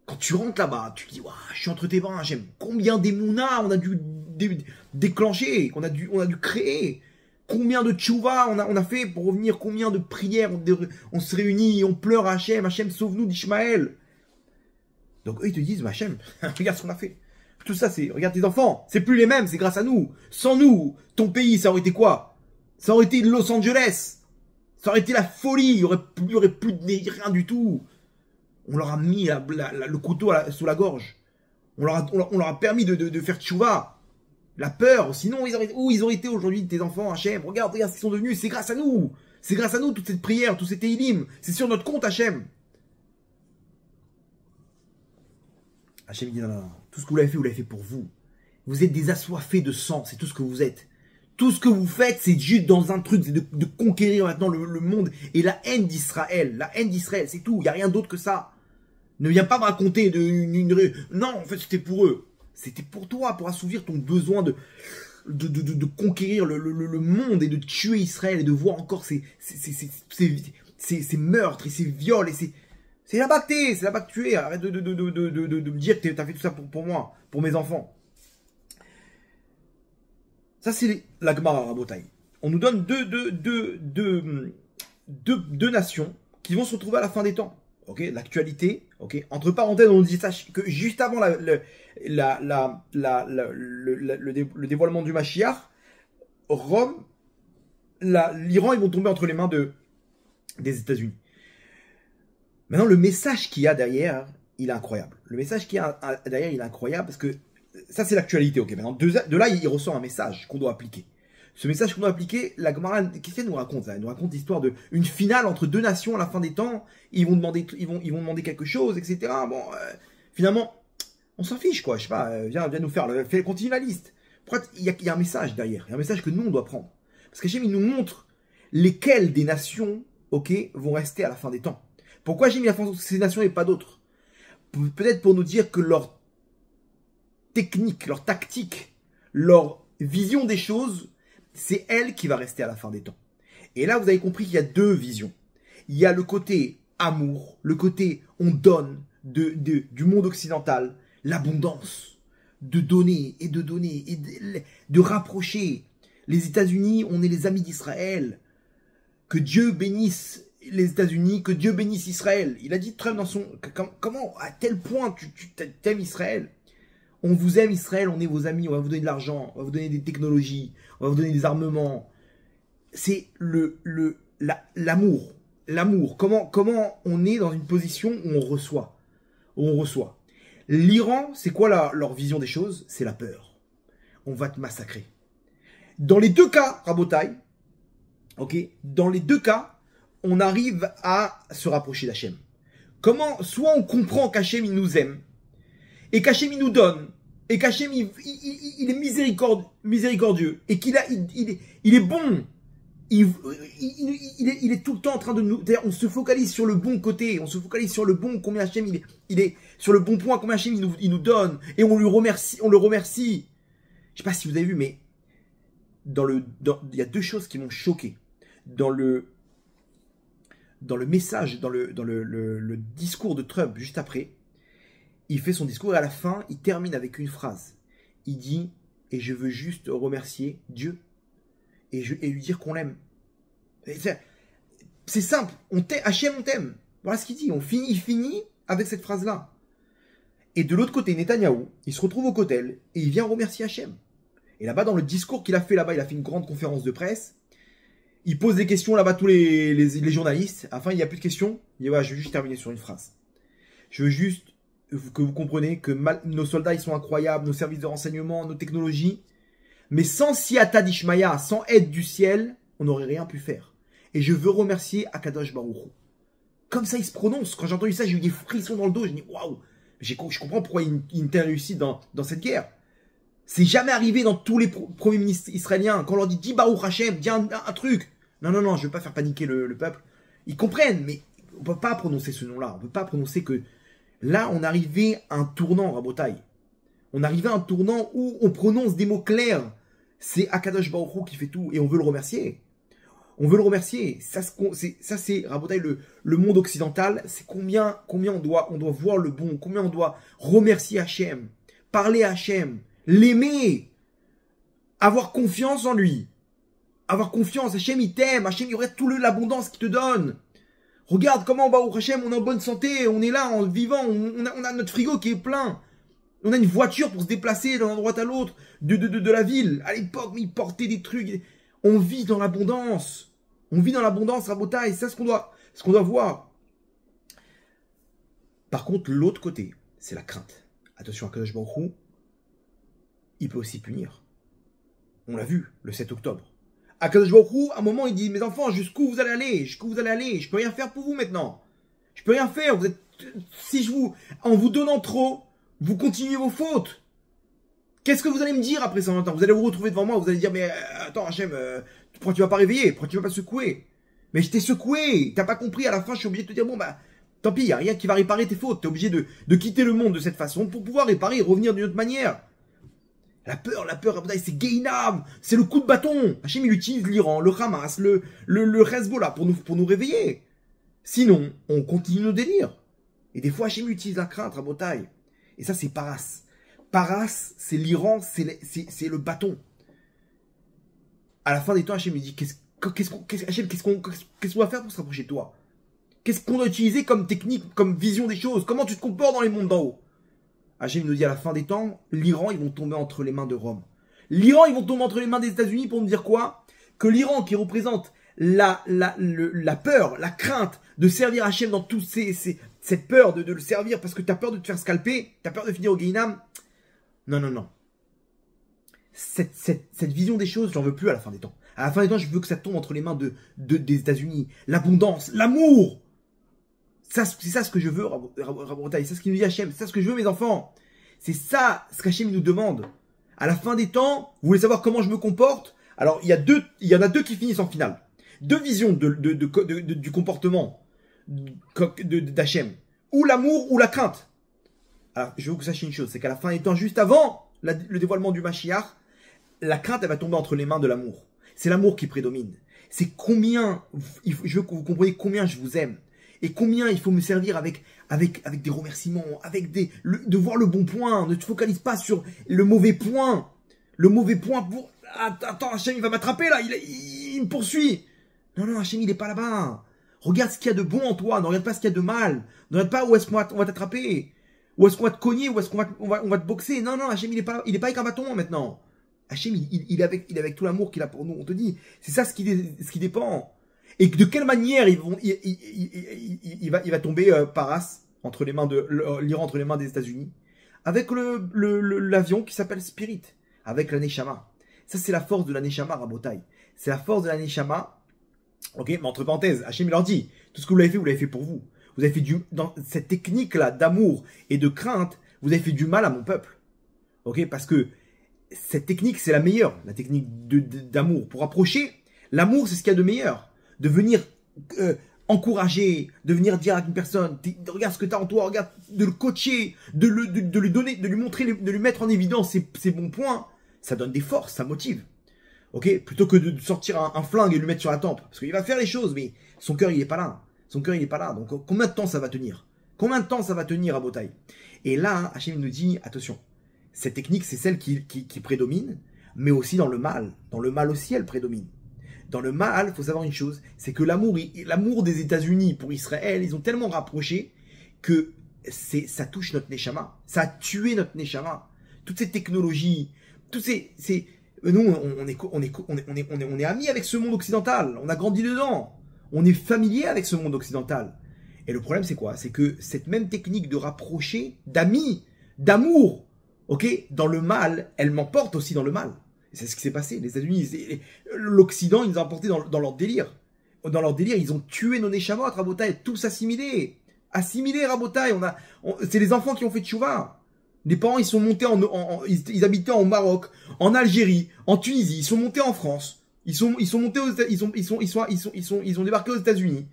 Quand tu rentres là-bas, tu te dis, je suis entre tes bras, Hachem. Combien d'émounas on a dû déclencher, qu'on a dû créer, combien de tchouva on a fait pour revenir, combien de prières on se réunit, on pleure à Hachem, Hachem sauve-nous d'Ishmaël. Donc eux ils te disent, Hachem, regarde ce qu'on a fait. Tout ça regarde tes enfants, c'est plus les mêmes, c'est grâce à nous. Sans nous, ton pays, ça aurait été quoi? Ça aurait été Los Angeles, ça aurait été la folie, il y aurait plus de rien du tout. On leur a mis le couteau sous la gorge. On leur a permis de faire tchouva. La peur, sinon où ils auraient été aujourd'hui, tes enfants, Hachem. Regarde ce qu'ils sont devenus, c'est grâce à nous. C'est grâce à nous, toute cette prière, tout cet élim. C'est sur notre compte, Hachem. Hachem dit non. Tout ce que vous l'avez fait pour vous. Vous êtes des assoiffés de sang, c'est tout ce que vous êtes. Tout ce que vous faites, c'est juste dans un truc, c'est de conquérir maintenant le monde et la haine d'Israël. La haine d'Israël, c'est tout. Il n'y a rien d'autre que ça. Ne viens pas me raconter non, en fait, c'était pour eux. C'était pour toi, pour assouvir ton besoin de conquérir le monde et de tuer Israël et de voir encore ces meurtres et ces viols. C'est là-bas que t'es, c'est là-bas que tu es. Arrête de me dire que t'as fait tout ça pour moi, pour mes enfants. Ça, c'est la Gemara Rabotai. On nous donne deux nations qui vont se retrouver à la fin des temps. Ok, l'actualité. Ok, entre parenthèses, on nous dit ça que juste avant le dévoilement du Mashiach, Rome, l'Iran, ils vont tomber entre les mains des États-Unis. Maintenant, le message qu'il y a derrière, il est incroyable. Le message qu'il y a derrière, il est incroyable parce que ça, c'est l'actualité. Ok, maintenant, de là, il ressort un message qu'on doit appliquer. Ce message qu'on doit appliquer, la Gemara, qu'est-ce qu'elle nous raconte? Elle nous raconte l'histoire d'une finale entre deux nations à la fin des temps. Ils vont demander quelque chose, etc. Bon, finalement, on s'en fiche, quoi. Je sais pas, viens nous faire, continue la liste. Pourquoi il y a un message derrière? Il y a un message que nous, on doit prendre. Parce qu'Hachem, il nous montre lesquelles des nations, ok, vont rester à la fin des temps. Pourquoi Hachem, il a fait ces nations et pas d'autres? Peut-être pour nous dire que leur technique, leur tactique, leur vision des choses, c'est elle qui va rester à la fin des temps. Et là, vous avez compris qu'il y a deux visions. Il y a le côté amour, le côté on donne du monde occidental, l'abondance, de donner et de rapprocher. Les États-Unis, on est les amis d'Israël. Que Dieu bénisse les États-Unis, que Dieu bénisse Israël. Il a dit Trump dans son... Comment, à tel point tu t'aimes Israël? On vous aime Israël, on est vos amis, on va vous donner de l'argent, on va vous donner des technologies, on va vous donner des armements. C'est l'amour. L'amour. Comment on est dans une position où on reçoit. L'Iran, c'est quoi leur vision des choses? C'est la peur. On va te massacrer. Dans les deux cas, Rabotai, ok, dans les deux cas, on arrive à se rapprocher d'Hachem. Comment? Soit on comprend qu'Hachem, il nous aime, et qu'Hachem, il nous donne, et qu'Hachem, il est miséricordieux, et il est bon. Il est tout le temps en train de nous... On se focalise sur le bon côté, on se focalise sur le bon, combien Hachem, il est sur le bon point, combien Hachem, il nous donne, et on le remercie. Je sais pas si vous avez vu, mais il y a deux choses qui m'ont choqué. Dans le message, dans le discours de Trump, juste après, il fait son discours et à la fin, il termine avec une phrase. Il dit, et je veux juste remercier Dieu et lui dire qu'on l'aime. C'est simple, Hachem, on t'aime. Voilà ce qu'il dit. Il finit avec cette phrase-là. Et de l'autre côté, Netanyahou, il se retrouve au Kotel et il vient remercier Hachem. Et là-bas, dans le discours qu'il a fait là-bas, il a fait une grande conférence de presse. Il pose des questions là-bas, tous les journalistes. Enfin, il n'y a plus de questions. Il dit, voilà, je veux juste terminer sur une phrase. Je veux juste que vous compreniez que nos soldats, ils sont incroyables, nos services de renseignement, nos technologies. Mais sans Siyata d'Ishmaïa, sans aide du ciel, on n'aurait rien pu faire. Et je veux remercier Akadosh Baruch Hu. Comme ça, il se prononce. Quand j'ai entendu ça, j'ai eu des frissons dans le dos. J'ai dit, waouh, je comprends pourquoi il y a une telle réussite dans cette guerre. C'est jamais arrivé dans tous les premiers ministres israéliens. Quand on leur dit Baruch Hashem, dis un truc. Non, je veux pas faire paniquer le peuple. Ils comprennent, mais on peut pas prononcer ce nom-là. On peut pas prononcer que... Là, on arrivait à un tournant, Rabotai. On arrivait à un tournant où on prononce des mots clairs. C'est Akadosh Baruch Hu qui fait tout et on veut le remercier. On veut le remercier. Ça, c'est Rabotai, le monde occidental. C'est combien on doit voir le bon, combien on doit remercier Hachem, parler à Hachem, l'aimer, avoir confiance en lui. Avoir confiance, Hachem il t'aime, Hachem il y aurait toute l'abondance qu'il te donne. Regarde comment Baruch Hachem, on est en bonne santé, on est là en vivant, on a notre frigo qui est plein. On a une voiture pour se déplacer d'un endroit à l'autre de la ville. À l'époque, ils portaient des trucs. On vit dans l'abondance. On vit dans l'abondance, Rabotai, c'est ça ce qu'on doit voir. Par contre, l'autre côté, c'est la crainte. Attention, Akadosh Baruch Hu, il peut aussi punir. On l'a vu le 7 octobre. Akadosh Baruch Hu, à un moment, il dit, mes enfants, jusqu'où vous allez aller? Jusqu'où vous allez aller? Je peux rien faire pour vous maintenant. Je peux rien faire. Vous êtes, si je vous, en vous donnant trop, vous continuez vos fautes. Qu'est-ce que vous allez me dire après 120 ans? Vous allez vous retrouver devant moi, vous allez dire, mais attends, Hachem, pourquoi tu vas pas réveiller? Pourquoi tu vas pas secouer? Mais je t'ai secoué, t'as pas compris, à la fin, je suis obligé de te dire, bon, bah, tant pis, y a rien qui va réparer tes fautes. T'es obligé de quitter le monde de cette façon pour pouvoir réparer et revenir d'une autre manière. La peur, c'est Gainam, c'est le coup de bâton. Hachem, il utilise l'Iran, le Hamas, le Hezbollah pour nous réveiller. Sinon, on continue nos délires. Et des fois, Hachem utilise la crainte à Botaï. Et ça, c'est Paras. Paras, c'est l'Iran, c'est le bâton. À la fin des temps, Hachem lui dit, qu'est-ce qu'on va faire pour se rapprocher de toi? Qu'est-ce qu'on doit utiliser comme technique, comme vision des choses? Comment tu te comportes dans les mondes d'en haut? Hachem nous dit à la fin des temps, l'Iran, ils vont tomber entre les mains de Rome. L'Iran, ils vont tomber entre les mains des États-Unis pour nous dire quoi? Que l'Iran, qui représente la peur, la crainte de servir Hachem dans toute cette peur de le servir parce que tu as peur de te faire scalper, tu as peur de finir au Guéhinam. Non, non, non. Cette vision des choses, j'en veux plus à la fin des temps. À la fin des temps, je veux que ça tombe entre les mains des États-Unis. L'abondance, l'amour. C'est ça ce que je veux, Rabotaï. C'est ce qu'il nous dit Hachem. C'est ça ce que je veux, mes enfants. C'est ça ce qu'Hachem nous demande. À la fin des temps, vous voulez savoir comment je me comporte? Alors, il y en a deux qui finissent en finale. Deux visions du comportement d'Hachem. Ou l'amour ou la crainte. Alors, je veux que vous sachiez une chose. C'est qu'à la fin des temps, juste avant le dévoilement du Mashiach, la crainte, elle va tomber entre les mains de l'amour. C'est l'amour qui prédomine. C'est combien, je veux que vous compreniez combien je vous aime. Et combien il faut me servir avec des remerciements, de voir le bon point. Ne te focalise pas sur le mauvais point. Le mauvais point pour... Attends, Hachem, il va m'attraper là, il me poursuit. Non, non, Hachem, il n'est pas là-bas. Regarde ce qu'il y a de bon en toi, ne regarde pas ce qu'il y a de mal. Ne regarde pas où est-ce qu'on va t'attraper. Où est-ce qu'on va te cogner, où est-ce qu'on va te boxer. Non, non, Hachem, il est pas avec un bâton maintenant. Hachem, il est avec tout l'amour qu'il a pour nous. On te dit, c'est ça ce qui dépend. Et de quelle manière il va tomber Paras entre les mains de l'Iran, entre les mains des États-Unis, avec l'avion qui s'appelle Spirit, avec la Neshama. Ça, c'est la force de la Neshama, Rabotai. C'est la force de la Neshama. Ok, mais entre parenthèses, Hachem il leur dit, tout ce que vous l'avez fait pour vous. Vous avez fait dans cette technique-là d'amour et de crainte, vous avez fait du mal à mon peuple. Ok, parce que cette technique, c'est la meilleure, la technique d'amour. Pour approcher, l'amour, c'est ce qu'il y a de meilleur. De venir encourager, de venir dire à une personne, regarde ce que tu as en toi, regarde, de le coacher, de lui donner, de lui montrer, de lui mettre en évidence ses bons points, ça donne des forces, ça motive. Ok, plutôt que de sortir un flingue et lui mettre sur la tempe. Parce qu'il va faire les choses, mais son cœur, il n'est pas là. Son cœur, il n'est pas là. Donc, combien de temps ça va tenir? Combien de temps ça va tenir à Botaï? Et là, Hachem nous dit, attention, cette technique, c'est celle qui prédomine, mais aussi dans le mal. Dans le mal aussi, elle prédomine. Dans le mal, il faut savoir une chose, c'est que l'amour des États-Unis pour Israël, ils ont tellement rapproché que ça touche notre Neshama. Ça a tué notre Neshama. Toutes ces technologies, nous, on est amis avec ce monde occidental. On a grandi dedans. On est familier avec ce monde occidental. Et le problème, c'est quoi? C'est que cette même technique de rapprocher, d'amis, d'amour, ok, dans le mal, elle m'emporte aussi dans le mal. C'est ce qui s'est passé. Les États-Unis, l'Occident, ils nous ont emportés dans leur délire. Dans leur délire, ils ont tué nos Neshamot, Rabotai, tous assimilés. Assimilés, Rabotai. C'est les enfants qui ont fait tchouva. Les parents, ils sont montés ils habitaient en Maroc, en Algérie, en Tunisie. Ils sont montés en France. Ils ont débarqué aux États-Unis.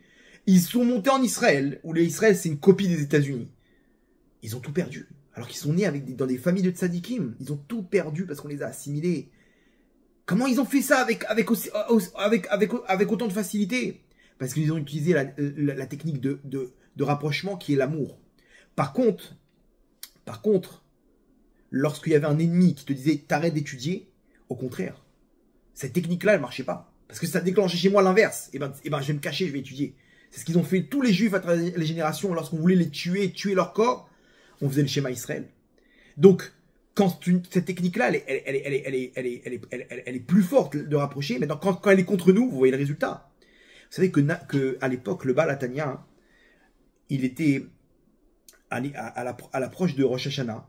Ils sont montés en Israël, où l'Israël, c'est une copie des États-Unis. Ils ont tout perdu. Alors qu'ils sont nés dans des familles de tzadikim. Ils ont tout perdu parce qu'on les a assimilés. Comment ils ont fait ça avec autant de facilité? Parce qu'ils ont utilisé la technique de rapprochement qui est l'amour. Par contre, lorsqu'il y avait un ennemi qui te disait t'arrêtes d'étudier, au contraire, cette technique-là, elle marchait pas. Parce que ça déclenchait chez moi l'inverse. Et ben, je vais me cacher, je vais étudier. C'est ce qu'ils ont fait tous les juifs à travers les générations. Lorsqu'on voulait les tuer leur corps, on faisait le schéma Israël. Donc, quand cette technique-là, elle est plus forte de rapprocher. Maintenant, quand elle est contre nous, vous voyez le résultat. Vous savez que à l'époque, le Baal Hatanya, il était à l'approche de Rosh Hashanah,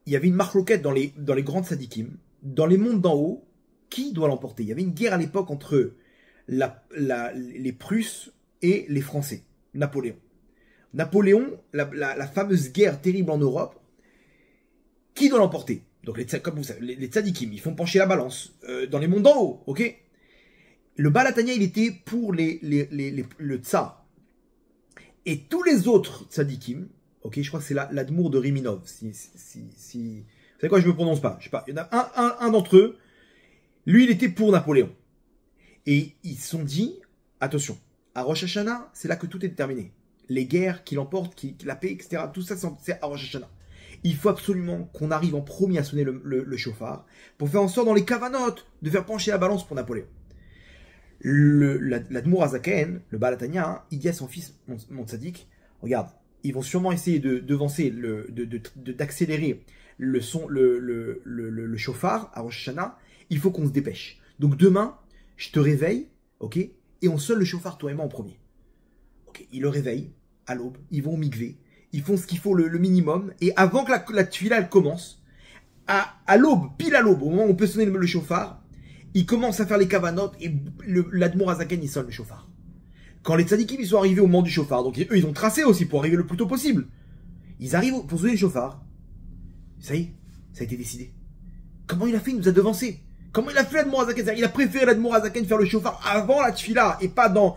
il y avait une marloquette dans les grandes sadikim, dans les mondes d'en haut, qui doit l'emporter? Il y avait une guerre à l'époque entre les Prusses et les Français, Napoléon. Napoléon, la fameuse guerre terrible en Europe, qui doit l'emporter? Donc, comme vous savez, les tzadikim, ils font pencher la balance dans les mondes d'en haut, ok? Le Baal HaTanya, il était pour le tsar. Et tous les autres tzadikim, ok, je crois que c'est l'Admour de Riminov, vous savez quoi, je me prononce pas, je sais pas, il y en a un d'entre eux, lui, il était pour Napoléon. Et ils se sont dit, attention, à Rosh Hashanah, c'est là que tout est déterminé. Les guerres qu'il emporte, la paix, etc., tout ça, c'est à Rosh Hashanah. Il faut absolument qu'on arrive en premier à sonner le chauffard pour faire en sorte dans les cavanotes de faire pencher la balance pour Napoléon. L'Admour Azaken, le Baal HaTanya, il dit à son fils, mon tzaddik, regarde, ils vont sûrement essayer de devancer, d'accélérer le chauffard à Rosh Hashanah. Il faut qu'on se dépêche. Donc demain, je te réveille, ok, et on sonne le chauffard, toi et moi, en premier. Ok, il le réveille à l'aube, ils vont au mikvé, ils font ce qu'il faut le minimum, et avant que la tefila elle commence, à l'aube, pile à l'aube, au moment où on peut sonner le chauffard, ils commencent à faire les cavanotes et l'Admour Azaken il sonne le chauffard. Quand les tzadikim ils sont arrivés au moment du chauffard, donc eux ils ont tracé aussi pour arriver le plus tôt possible. Ils arrivent pour sonner le chauffard. Ça y est, ça a été décidé. Comment il a fait? Il nous a devancé. Comment il a fait l'Admour Azaken? Il a préféré l'Admour Azaken faire le chauffard avant la tefila et pas dans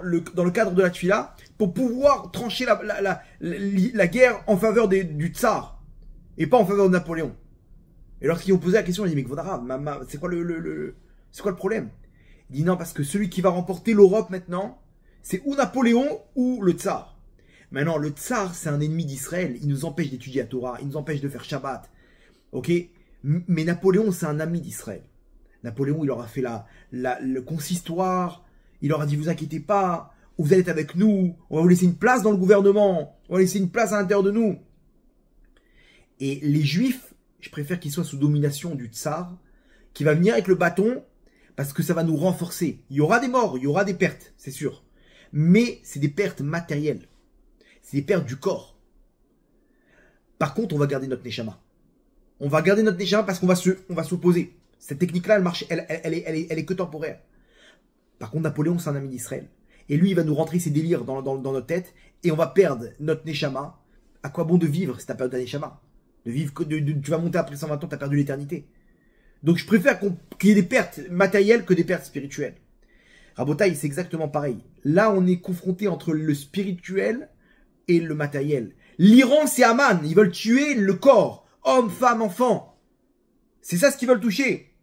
le cadre de la tefila pour pouvoir trancher la guerre en faveur du tsar et pas en faveur de Napoléon. Et lorsqu'ils ont posé la question, il dit, mais Kvodara, c'est quoi c'est quoi le problème? Il dit non, parce que celui qui va remporter l'Europe maintenant, c'est ou Napoléon ou le tsar. Maintenant, le tsar, c'est un ennemi d'Israël. Il nous empêche d'étudier la Torah, il nous empêche de faire Shabbat. Ok? Mais Napoléon, c'est un ami d'Israël. Napoléon, il leur a fait le consistoire. Il leur a dit, vous inquiétez pas, vous allez être avec nous. On va vous laisser une place dans le gouvernement. On va laisser une place à l'intérieur de nous. Et les Juifs, je préfère qu'ils soient sous domination du tsar, qui va venir avec le bâton, parce que ça va nous renforcer. Il y aura des morts, il y aura des pertes, c'est sûr. Mais c'est des pertes matérielles. C'est des pertes du corps. Par contre, on va garder notre neshama. On va garder notre neshama parce qu'on va s'opposer. Cette technique-là, elle marche, elle est que temporaire. Par contre, Napoléon, c'est un ami d'Israël. Et lui, il va nous rentrer ses délires dans notre tête, et on va perdre notre neshama. À quoi bon de vivre si t'as perdu ta neshama? De vivre tu vas monter après 120 ans, tu as perdu l'éternité. Donc je préfère qu'il y ait des pertes matérielles que des pertes spirituelles. Rabotaï, c'est exactement pareil. Là, on est confronté entre le spirituel et le matériel. L'Iran, c'est Aman. Ils veulent tuer le corps. Hommes, femmes, enfants. C'est ça ce qu'ils veulent toucher.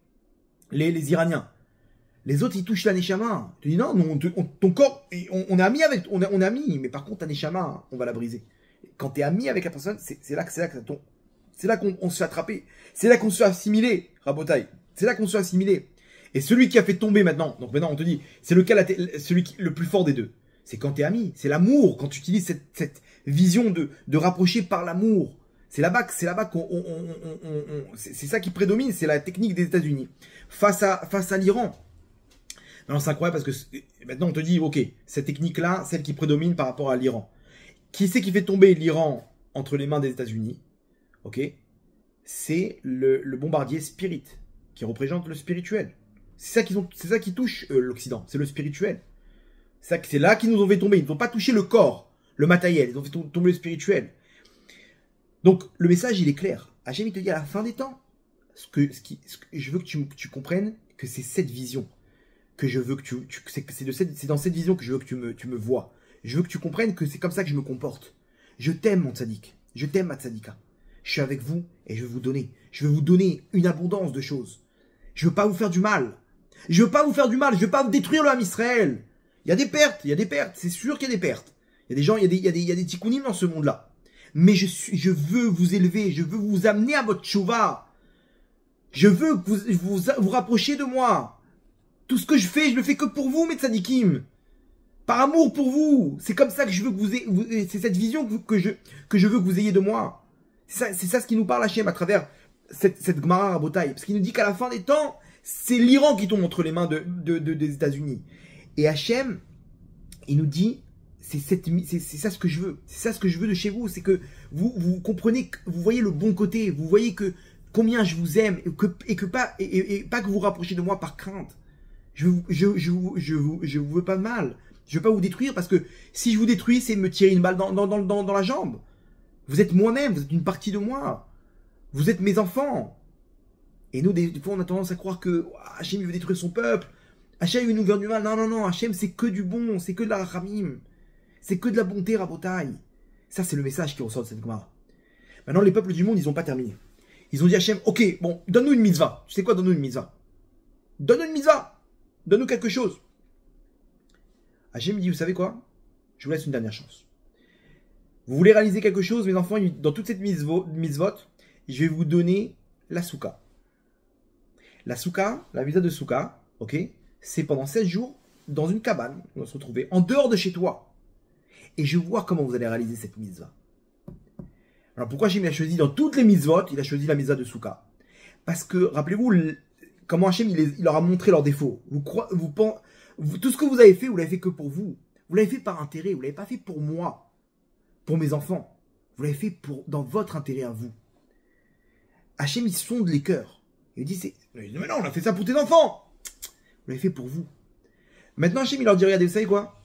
Les Iraniens. Les autres, ils touchent la neshama. Tu dis non, ton corps, on est amis avec, on est amis, mais par contre, ta neshama, on va la briser. Quand tu es ami avec la personne, c'est là que ça tombe. C'est là qu'on se fait attraper. C'est là qu'on se fait assimiler, Rabotaï. C'est là qu'on se fait assimiler. Et celui qui a fait tomber maintenant, donc maintenant on te dit, c'est le plus fort des deux. C'est quand tu es ami. C'est l'amour. Quand tu utilises cette vision de rapprocher par l'amour. C'est là-bas qu'on, c'est ça qui prédomine. C'est la technique des États-Unis. Face à l'Iran. Alors c'est incroyable parce que maintenant on te dit, ok, cette technique-là, celle qui prédomine par rapport à l'Iran. Qui c'est qui fait tomber l'Iran entre les mains des États-Unis? Ok, c'est le bombardier Spirit qui représente le spirituel. C'est ça qui touche l'Occident, c'est le spirituel. C'est là qu'ils nous ont fait tomber. Ils n'ont pas touché le corps, le matériel, ils ont fait tomber le spirituel. Donc le message il est clair. Hachem il te dit à la fin des temps, je veux que tu comprennes que c'est cette vision que je veux que c'est dans cette vision que je veux que tu me vois. Je veux que tu comprennes que c'est comme ça que je me comporte. Je t'aime mon tzaddik, je t'aime ma tzadika. Je suis avec vous et je vais vous donner. Je vais vous donner une abondance de choses. Je veux pas vous faire du mal. Je veux pas vous faire du mal. Je veux pas vous détruire le Ham Israël. Il y a des pertes. C'est sûr qu'il y a des pertes. Il y a des gens, il y a des tikkunim dans ce monde-là. Mais je veux vous élever. Je veux vous amener à votre tchouva. Je veux que vous rapprochiez de moi. Tout ce que je le fais que pour vous, mes tzadikim. Par amour pour vous. C'est comme ça que je veux que c'est cette vision que je veux que vous ayez de moi. C'est ça ce qui nous parle Hachem à travers cette Gemara Rabotaï. Parce qu'il nous dit qu'à la fin des temps, c'est l'Iran qui tombe entre les mains des États-Unis. Et Hachem, il nous dit, c'est ça ce que je veux. C'est ça ce que je veux de chez vous. C'est que vous comprenez, vous voyez le bon côté. Vous voyez que combien je vous aime et pas que vous vous rapprochez de moi par crainte. Je vous veux pas de mal. Je veux pas vous détruire parce que si je vous détruis, c'est me tirer une balle dans la jambe. Vous êtes moi-même, vous êtes une partie de moi. Vous êtes mes enfants. Et nous, des fois, on a tendance à croire que Hachem, il veut détruire son peuple. Hachem, il nous veut du mal. Non, non, non. Hachem, c'est que du bon. C'est que de la rachamim. C'est que de la bonté, Rabotai. Ça, c'est le message qui ressort de cette Gemara. Maintenant, les peuples du monde, ils n'ont pas terminé. Ils ont dit à Hachem, ok, bon, donne-nous une mitzvah. Tu sais quoi, donne-nous une mitzvah. Donne-nous une mitzvah. Donne-nous quelque chose. Hachem dit, vous savez quoi? Je vous laisse une dernière chance. Vous voulez réaliser quelque chose, mes enfants, dans toute cette mitzvot, je vais vous donner la souka. La souka, la mitzvah de souka, ok, c'est pendant 16 jours, dans une cabane, on va se retrouver en dehors de chez toi. Et je vais voir comment vous allez réaliser cette mitzvah. Alors pourquoi Hachem a choisi dans toutes les mitzvot, il a choisi la mitzvah de souka? Parce que, rappelez-vous, comment Hachem il leur a montré leurs défauts. Tout ce que vous avez fait, vous l'avez fait que pour vous. Vous l'avez fait par intérêt, vous l'avez pas fait pour moi, pour mes enfants. Vous l'avez fait dans votre intérêt à vous. Hachem, il sonde les cœurs. Il dit, mais non, on a fait ça pour tes enfants. Vous l'avez fait pour vous. Maintenant, Hachem, il leur dit, regardez, vous savez quoi?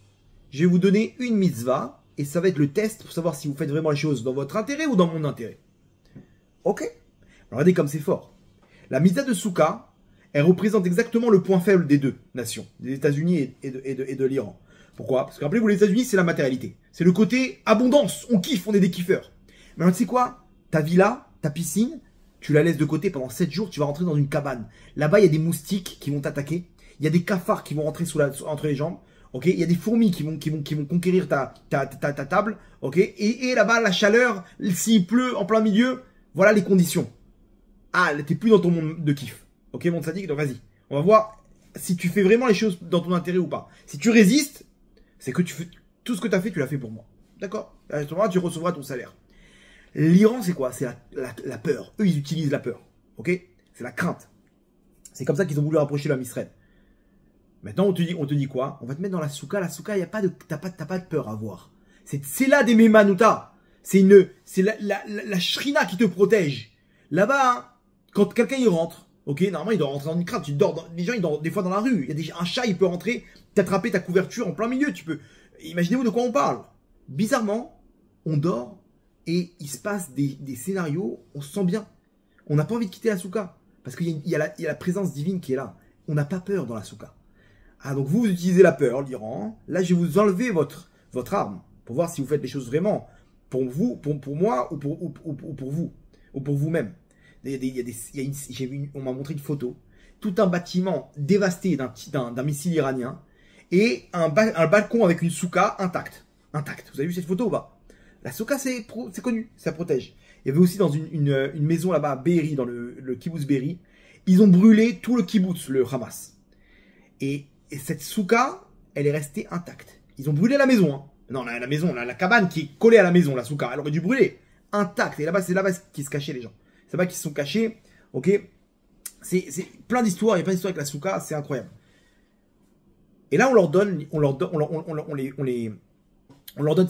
Je vais vous donner une mitzvah, et ça va être le test pour savoir si vous faites vraiment les choses dans votre intérêt ou dans mon intérêt. Ok? Alors, regardez comme c'est fort. La mitzvah de Souka, elle représente exactement le point faible des deux nations, des États-Unis et de l'Iran. Pourquoi? Parce que rappelez-vous, les États-Unis, c'est la matérialité. C'est le côté abondance. On kiffe, on est des kiffeurs. Mais alors, tu sais quoi? Ta villa, ta piscine, tu la laisses de côté pendant 7 jours, tu vas rentrer dans une cabane. Là-bas, il y a des moustiques qui vont t'attaquer. Il y a des cafards qui vont rentrer entre les jambes. Ok, il y a des fourmis qui vont conquérir ta table. Ok, et là-bas, la chaleur, s'il pleut en plein milieu, voilà les conditions. Ah, t'es plus dans ton monde de kiff. Ok, mon sadique, donc vas-y. On va voir si tu fais vraiment les choses dans ton intérêt ou pas. Si tu résistes, c'est que tu fais tout ce que tu as fait, tu l'as fait pour moi. D'accord? À ce moment-là, tu recevras ton salaire. L'Iran, c'est quoi? C'est la peur. Eux, ils utilisent la peur. Ok? C'est la crainte. C'est comme ça qu'ils ont voulu rapprocher l'homme Israël. Maintenant, on te dit quoi? On va te mettre dans la souka. La souka, t'as pas de peur à avoir. C'est là des Memanuta. C'est la shrina qui te protège. Là-bas, hein, quand quelqu'un y rentre, ok, normalement, il doit rentrer dans une crainte. Les gens, ils dorment des fois dans la rue. Il y a un chat, il peut rentrer, t'attraper ta couverture en plein milieu. Imaginez-vous de quoi on parle. Bizarrement, on dort et il se passe des scénarios, on se sent bien. On n'a pas envie de quitter la souka. Parce qu'il y a la présence divine qui est là. On n'a pas peur dans la souka. Ah, donc vous utilisez la peur, l'Iran. Là, je vais vous enlever votre arme pour voir si vous faites les choses vraiment pour vous, pour moi ou pour vous, ou pour vous-même. On m'a montré une photo. Tout un bâtiment dévasté d'un missile iranien et un balcon avec une souka intacte. Vous avez vu cette photo ou pas? La souka, c'est connu, ça protège. Il y avait aussi dans une maison là-bas à Be'eri, dans le kibbutz Be'eri, ils ont brûlé tout le kibbutz, le Hamas. Et cette souka, elle est restée intacte. Ils ont brûlé la maison. Hein. Non, la maison, la cabane qui est collée à la maison, la souka, elle aurait dû brûler. Intacte. Et là-bas, c'est là-bas qu'ils se cachaient, les gens. C'est là-bas qu'ils se sont cachés. Ok? C'est plein d'histoires. Il y a plein d'histoires avec la souka. C'est incroyable. Et là, on leur donne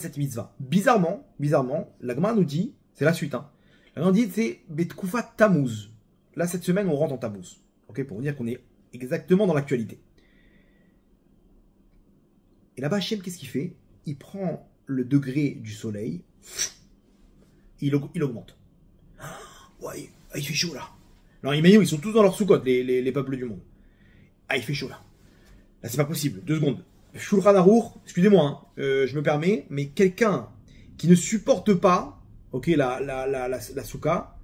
cette mitzvah. Bizarrement, la Gemara nous dit, c'est la suite. Hein. La Gemara dit, c'est Betkoufa Tammuz. Là, cette semaine, on rentre en Tammuz. Ok? Pour vous dire qu'on est exactement dans l'actualité. Et là-bas, Hachem, qu'est-ce qu'il fait? Il prend le degré du soleil, il augmente. Ouais, il fait chaud là. Alors imaginez, ils sont tous dans leur soukot, les peuples du monde. Ah, il fait chaud là. Là, c'est pas possible. 2 secondes. Shulchan Aruch, excusez-moi, hein, je me permets, mais quelqu'un qui ne supporte pas, ok, la souka,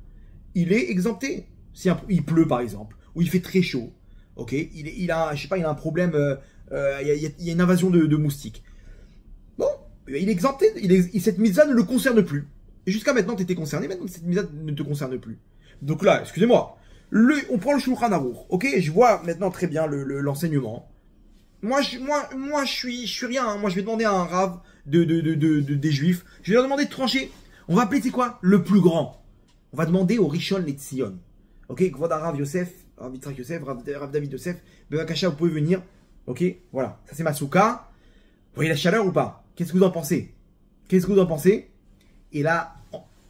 il est exempté. Si il pleut par exemple, ou il fait très chaud, ok, il a un problème. Il y a une invasion de moustiques. Bon, il est exempté. Cette mitzvah ne le concerne plus. Et jusqu'à maintenant, tu étais concerné. Maintenant, cette mitzvah ne te concerne plus. Donc là, excusez-moi. On prend le Shulchan Aruch. Ok, je vois maintenant très bien l'enseignement. Moi, je suis rien. Hein. Moi, je vais demander à un rave des juifs. Je vais leur demander de trancher. On va appeler, c'est quoi? Le plus grand. On va demander au Rishon LeZion. Ok, Kvod Rav Yosef, Rav Yitzhak Yosef, Rav David Yosef. Bevakasha, vous pouvez venir. Ok, voilà, ça c'est ma souka. voyez la chaleur ou pas? Qu'est-ce que vous en pensez? Qu'est-ce que vous en pensez? Et là,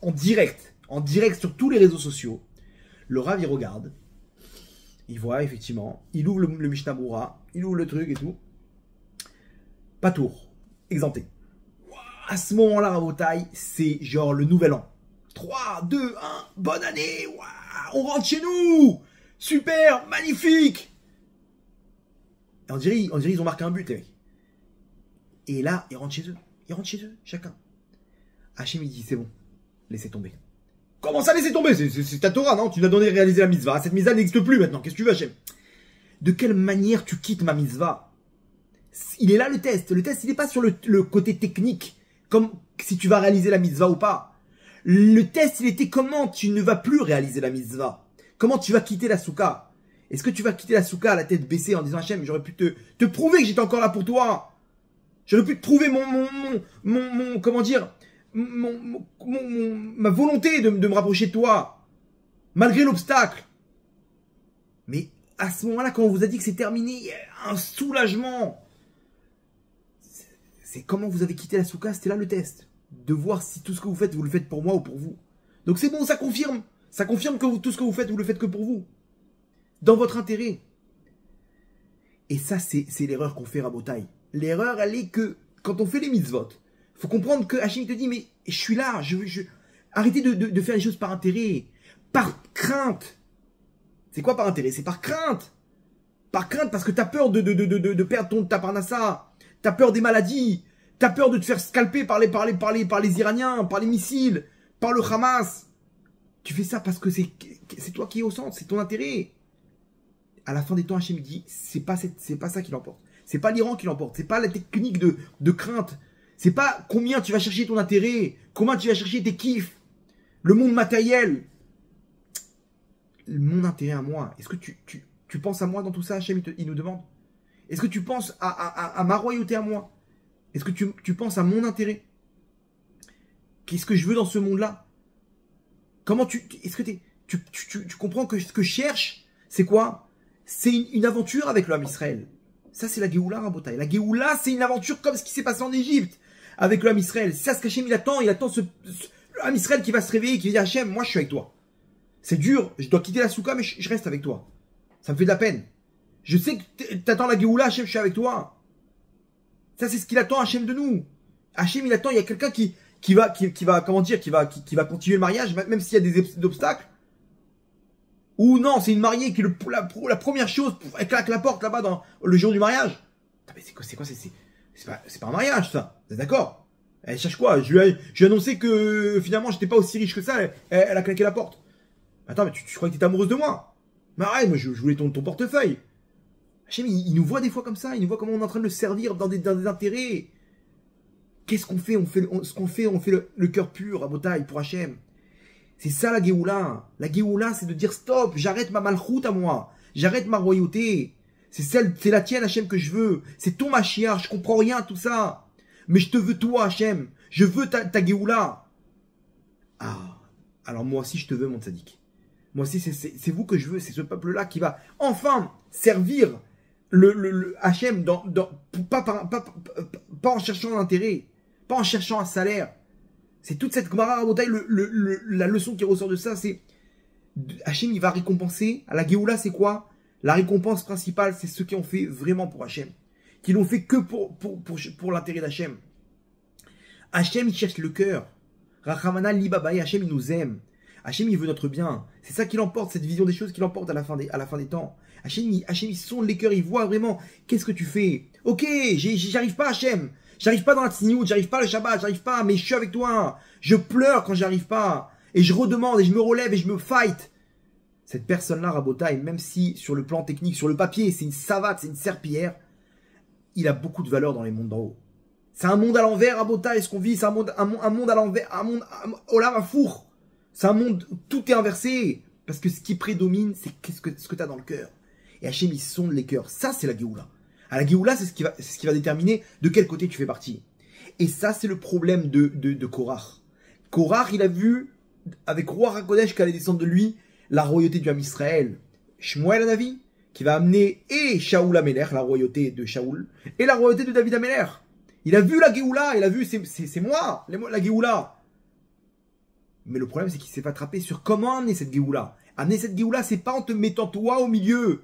en direct sur tous les réseaux sociaux, le Rav, il regarde, il voit effectivement, il ouvre le Mishnah Berurah, il ouvre le truc et tout. Pas tour, exempté. À ce moment-là, Rabotai, c'est genre le nouvel an. 3, 2, 1, bonne année, on rentre chez nous, super, magnifique. Et on dirait ils ont marqué un but, les mecs. Et là, ils rentrent chez eux, chacun. Hachem, il dit, c'est bon, laissez tomber. Comment ça, laissez tomber? C'est ta Torah, non? Tu n'as donné à réaliser la mitzvah. Cette mitzvah n'existe plus maintenant. Qu'est-ce que tu veux, Hachem? De quelle manière tu quittes ma mitzvah? Il est là, le test. Le test, il n'est pas sur le côté technique, comme si tu vas réaliser la mitzvah ou pas. Le test, il était comment tu ne vas plus réaliser la mitzvah. Comment tu vas quitter la soukha? Est-ce que tu vas quitter la soukha à la tête baissée en disant, Hachem, j'aurais pu te prouver que j'étais encore là pour toi. J'aurais pu te prouver comment dire, ma volonté de me rapprocher de toi, malgré l'obstacle. Mais à ce moment-là, quand on vous a dit que c'est terminé, il y a un soulagement. C'est comment vous avez quitté la soukha, c'était là le test. De voir si tout ce que vous faites, vous le faites pour moi ou pour vous. Donc c'est bon, ça confirme. Ça confirme que tout ce que vous faites, vous le faites que pour vous. Dans votre intérêt. Et ça, c'est l'erreur qu'on fait, Rabotai. L'erreur, elle est que, quand on fait les mitzvot, faut comprendre que Hachem te dit, mais je suis là, arrêtez de faire les choses par intérêt, par crainte. C'est quoi par intérêt? C'est par crainte. Par crainte parce que t'as peur de perdre ta parnassa, t'as peur des maladies, t'as peur de te faire scalper par les Iraniens, par les missiles, par le Hamas. Tu fais ça parce que c'est toi qui es au centre, c'est ton intérêt. À la fin des temps, Hachem dit, c'est pas ça qui l'emporte. C'est pas l'Iran qui l'emporte, c'est pas la technique de crainte. C'est pas combien tu vas chercher ton intérêt, comment tu vas chercher tes kiffs, le monde matériel. Mon intérêt à moi, est-ce que tu penses à moi dans tout ça, Hachem, il nous demande? Est-ce que tu penses à ma royauté à moi? Est-ce que tu penses à mon intérêt? Qu'est-ce que je veux dans ce monde-là? Comment est-ce que tu comprends que ce que je cherche, c'est quoi? C'est une aventure avec l'homme Israël. Ça, c'est la Géoula, Rabotai. La Géoula, c'est une aventure comme ce qui s'est passé en Égypte avec l'homme Israël. C'est ça ce qu'Hachem, il attend l'homme Israël qui va se réveiller, qui va dire, Hachem, moi, je suis avec toi. C'est dur, je dois quitter la soukha, mais je reste avec toi. Ça me fait de la peine. Je sais que t'attends la Géoula, Hachem, je suis avec toi. Ça, c'est ce qu'il attend, Hachem, de nous. Hachem, il attend, il y a quelqu'un qui va continuer le mariage, même s'il y a des obstacles. Ou non, c'est une mariée qui la première chose, elle claque la porte là-bas dans le jour du mariage. Mais c'est quoi, c'est pas un mariage, ça. Vous êtes d'accord? Elle cherche quoi? Je lui ai annoncé que finalement j'étais pas aussi riche que ça, elle a claqué la porte. Attends, mais tu crois que t'es amoureuse de moi? Mais arrête, moi je voulais ton portefeuille. Hachem, il nous voit des fois comme ça, il nous voit comment on est en train de le servir dans des intérêts. Qu'est-ce qu'on fait? On fait le cœur pur à Botaï pour Hachem. C'est ça la Géoula. La Géoula, c'est de dire stop, j'arrête ma malchoute à moi. J'arrête ma royauté. C'est la tienne, Hachem, que je veux. C'est ton Mashiach, je comprends rien à tout ça. Mais je te veux toi, Hachem. Je veux ta Géoula. Ah, alors moi aussi je te veux, mon tzaddik. Moi aussi, c'est vous que je veux. C'est ce peuple-là qui va enfin servir le Hachem pas en cherchant un intérêt, pas en cherchant un salaire. C'est toute cette Gemara Rabotai, la leçon qui ressort de ça, c'est Hachem, il va récompenser. À la Géoula, c'est quoi? La récompense principale, c'est ceux qui ont fait vraiment pour Hachem, qui l'ont fait que pour l'intérêt d'Hachem. Hachem, il cherche le cœur. Rachamana libabaï, Hachem, il nous aime. Hachem, il veut notre bien. C'est ça qui l'emporte, cette vision des choses qui l'emporte à la fin des temps. Hachem, il sonde les cœurs, il voit vraiment qu'est-ce que tu fais. Ok, j'arrive pas, Hachem. J'arrive pas dans la tsniout, j'arrive pas le Shabbat, j'arrive pas, mais je suis avec toi. Je pleure quand j'arrive pas. Et je redemande, et je me relève, et je me fight. Cette personne-là, Rabotai, même si sur le plan technique, sur le papier, c'est une savate, c'est une serpillière, il a beaucoup de valeur dans les mondes d'en haut. C'est un monde à l'envers, Rabotai, ce qu'on vit, c'est un monde à l'envers, un monde Olam Hafour. C'est un monde où tout est inversé. Parce que ce qui prédomine, c'est ce que tu as dans le cœur. Et Hachem, il sonde les cœurs. Ça, c'est la Géoula. À la Géoula, c'est ce qui va déterminer de quel côté tu fais partie. Et ça, c'est le problème de Korach. Korach, il a vu, avec Roi HaKodesh, qu'allait descendre de lui, la royauté du Ham Israël. Shmuel Hanavi, qui va amener et Shaoul Amelech, la royauté de Shaoul, et la royauté de David Amelech. Il a vu la Géoula, il a vu, c'est moi, la Géoula. Mais le problème, c'est qu'il s'est fait attraper sur comment amener cette Géoula. Amener cette Géoula, c'est pas en te mettant toi au milieu,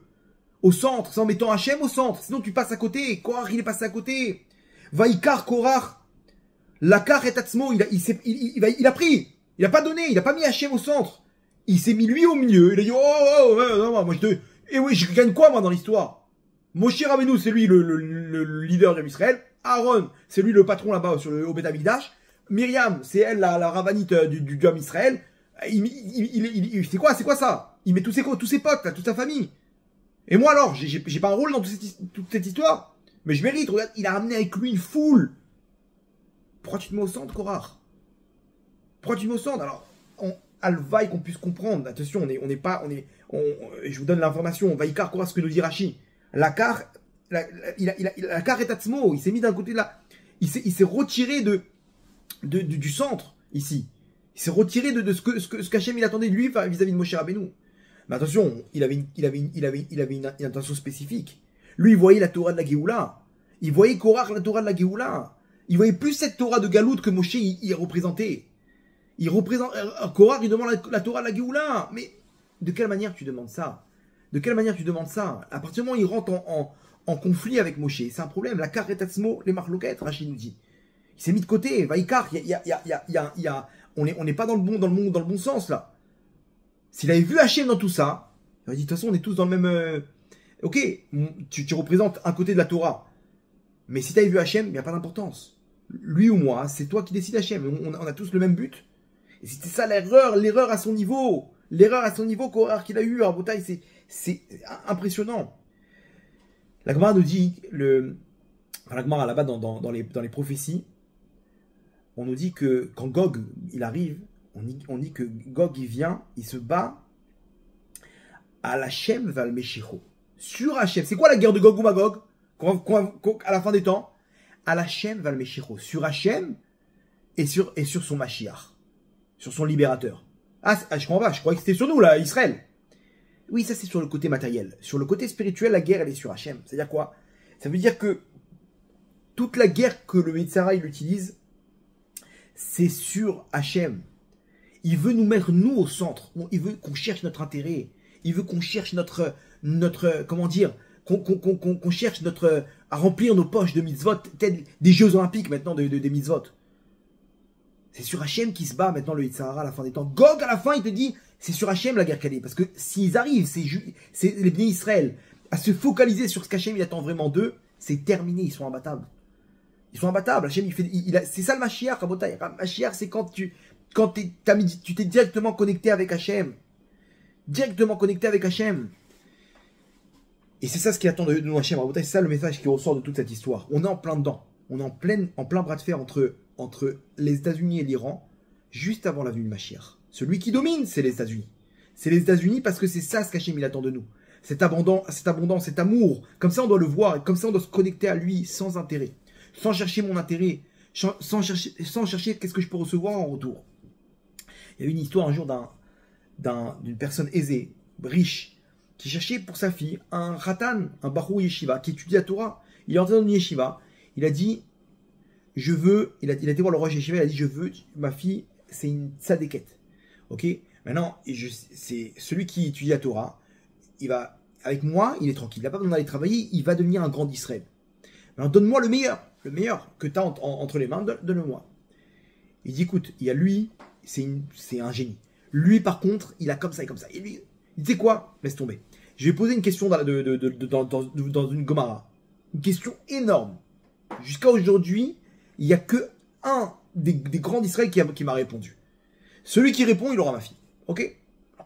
au centre, c'est en mettant Hachem au centre. Sinon, tu passes à côté. Korach, il est passé à côté. Vaikar, Korach. Lakar et Tatsmo, il a pris. Il a pas donné, il a pas mis Hachem au centre. Il s'est mis lui au milieu. Il a dit, non, moi je te... Et oui, je gagne quoi, moi, dans l'histoire? Moshe Rabbeinu, c'est lui le leader d'Israël. Aaron, c'est lui le patron là-bas au Beth Amikdash. Myriam, c'est elle la rabbinite du Homme Israël. C'est quoi ça? Il met tous ses potes, là, toute sa famille. Et moi alors, j'ai pas un rôle dans toute cette histoire. Mais je mérite, regarde, il a ramené avec lui une foule. Pourquoi tu te mets au centre, Korach? Pourquoi tu te mets au centre? Alors, Alvaï qu'on puisse comprendre. Attention, je vous donne l'information. Vaikar, Korach, ce que nous dit Rashi. Lakar et Tatsmo, il s'est mis d'un côté de là. Il s'est retiré du centre, ici. Il s'est retiré de ce qu'Hachem il attendait de lui vis-à-vis de Moshe Rabbeinu. Mais attention, il avait une intention spécifique. Lui, il voyait la Torah de la Géoula. Il voyait Korach, la Torah de la Géoula. Il voyait plus cette Torah de Galout que Moshe il représentait. Korach, il demande la Torah de la Géoula. Mais de quelle manière tu demandes ça? De quelle manière tu demandes ça? À partir du moment où il rentre en conflit avec Moshe, c'est un problème. La Karetatsmo, les marloquettes, Rachid nous dit. Il s'est mis de côté. Vaikar, on n'est pas dans le bon sens, là. S'il avait vu Hachem dans tout ça, il aurait dit, de toute façon, on est tous dans le même... Ok, tu représentes un côté de la Torah. Mais si tu avais vu Hachem, il n'y a pas d'importance. Lui ou moi, c'est toi qui décides Hachem. On a tous le même but. Et c'était ça l'erreur à son niveau. L'erreur à son niveau qu'il a eu à Botaï, c'est impressionnant. La Gemara nous dit, la Gemara là-bas dans les prophéties, on nous dit que quand Gog il arrive, on dit que Gog il vient, il se bat à l'Hachem val Meshicho. Sur Hachem. C'est quoi la guerre de Gog ou Magog à la fin des temps? À l'Hachem val Meshicho. Sur Hachem et sur son Mashiach. Sur son libérateur. Je comprends pas, je croyais que c'était sur nous là, Israël. Oui, ça c'est sur le côté matériel. Sur le côté spirituel, la guerre elle est sur Hachem. C'est-à-dire quoi? Ça veut dire que toute la guerre que le Yetzirah il utilise, c'est sur Hachem. Il veut nous mettre nous au centre. Il veut qu'on cherche notre intérêt. Il veut qu'on cherche notre comment dire, qu'on cherche à remplir nos poches de mitzvot, peut-être des Jeux Olympiques maintenant des mitzvot. C'est sur Hachem qui se bat maintenant le Yetzirah à la fin des temps. Gog à la fin il te dit c'est sur Hachem la guerre qu'elle est. Parce que s'ils arrivent, c'est les bénis Israël, à se focaliser sur ce qu'Hachem il attend vraiment d'eux, c'est terminé, ils sont imbattables. Ils sont imbattables. Hachem c'est ça le Mashiach, Rabotai. Mashiach c'est quand tu t'es directement connecté avec Hachem. Directement connecté avec Hachem. Et c'est ça ce qu'il attend de nous Hachem, Rabotai. C'est ça le message qui ressort de toute cette histoire. On est en plein dedans. On est en plein bras de fer entre les États-Unis et l'Iran, juste avant la venue de Mashiach. Celui qui domine, c'est les États-Unis. C'est les États-Unis parce que c'est ça ce qu'Hachem il attend de nous. Cet abondance, cet amour. Comme ça, on doit le voir. Comme ça, on doit se connecter à lui sans intérêt. Sans chercher mon intérêt. Sans chercher qu'est-ce que je peux recevoir en retour. Il y a eu une histoire un jour d'une personne aisée, riche, qui cherchait pour sa fille un ratan, un barou yeshiva, qui étudie la Torah. Il est entré dans une yeshiva. Il a dit, il a été voir le roi yeshiva, il a dit, ma fille, c'est une tzadékette. Ok? Maintenant, c'est celui qui étudie la Torah, avec moi, il est tranquille. Il n'a pas besoin d'aller travailler, il va devenir un grand d'Israël. Maintenant, donne-moi le meilleur que tu as entre les mains, donne-le-moi. Il dit, écoute, il y a lui, c'est un génie. Lui, par contre, il a comme ça et comme ça. Et lui, il dit quoi? Laisse tomber. Je vais poser une question dans une Gomara. Une question énorme. Jusqu'à aujourd'hui, il n'y a que un des grands d'Israël qui m'a répondu. Celui qui répond, il aura ma fille. Ok?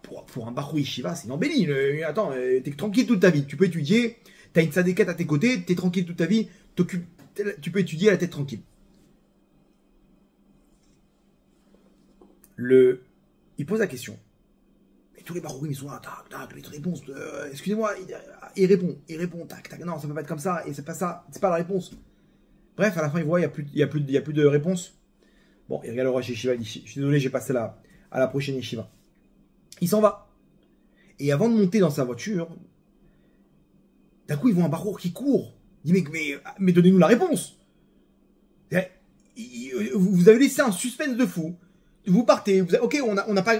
Pour un Barou Yeshiva, c'est une embellie. Attends, t'es tranquille toute ta vie. Tu peux étudier, t'as une sadéquette à tes côtés, t'es tranquille toute ta vie, tu peux étudier à la tête tranquille. Il pose la question. Et tous les Barouim, ils sont là, tac, les réponses. Excusez-moi, il répond, tac. Non, ça peut pas être comme ça, et c'est pas ça, c'est pas la réponse. Bref, à la fin, il voit, il y a plus de réponse. Bon, il regarde le roi Yeshiva, il dit, je suis désolé, j'ai passé à la prochaine Yeshiva. Il s'en va. Et avant de monter dans sa voiture, d'un coup, il voit un barour qui court. Il dit, mais donnez-nous la réponse. Vous avez laissé un suspense de fou. Vous partez, ok, on n'a pas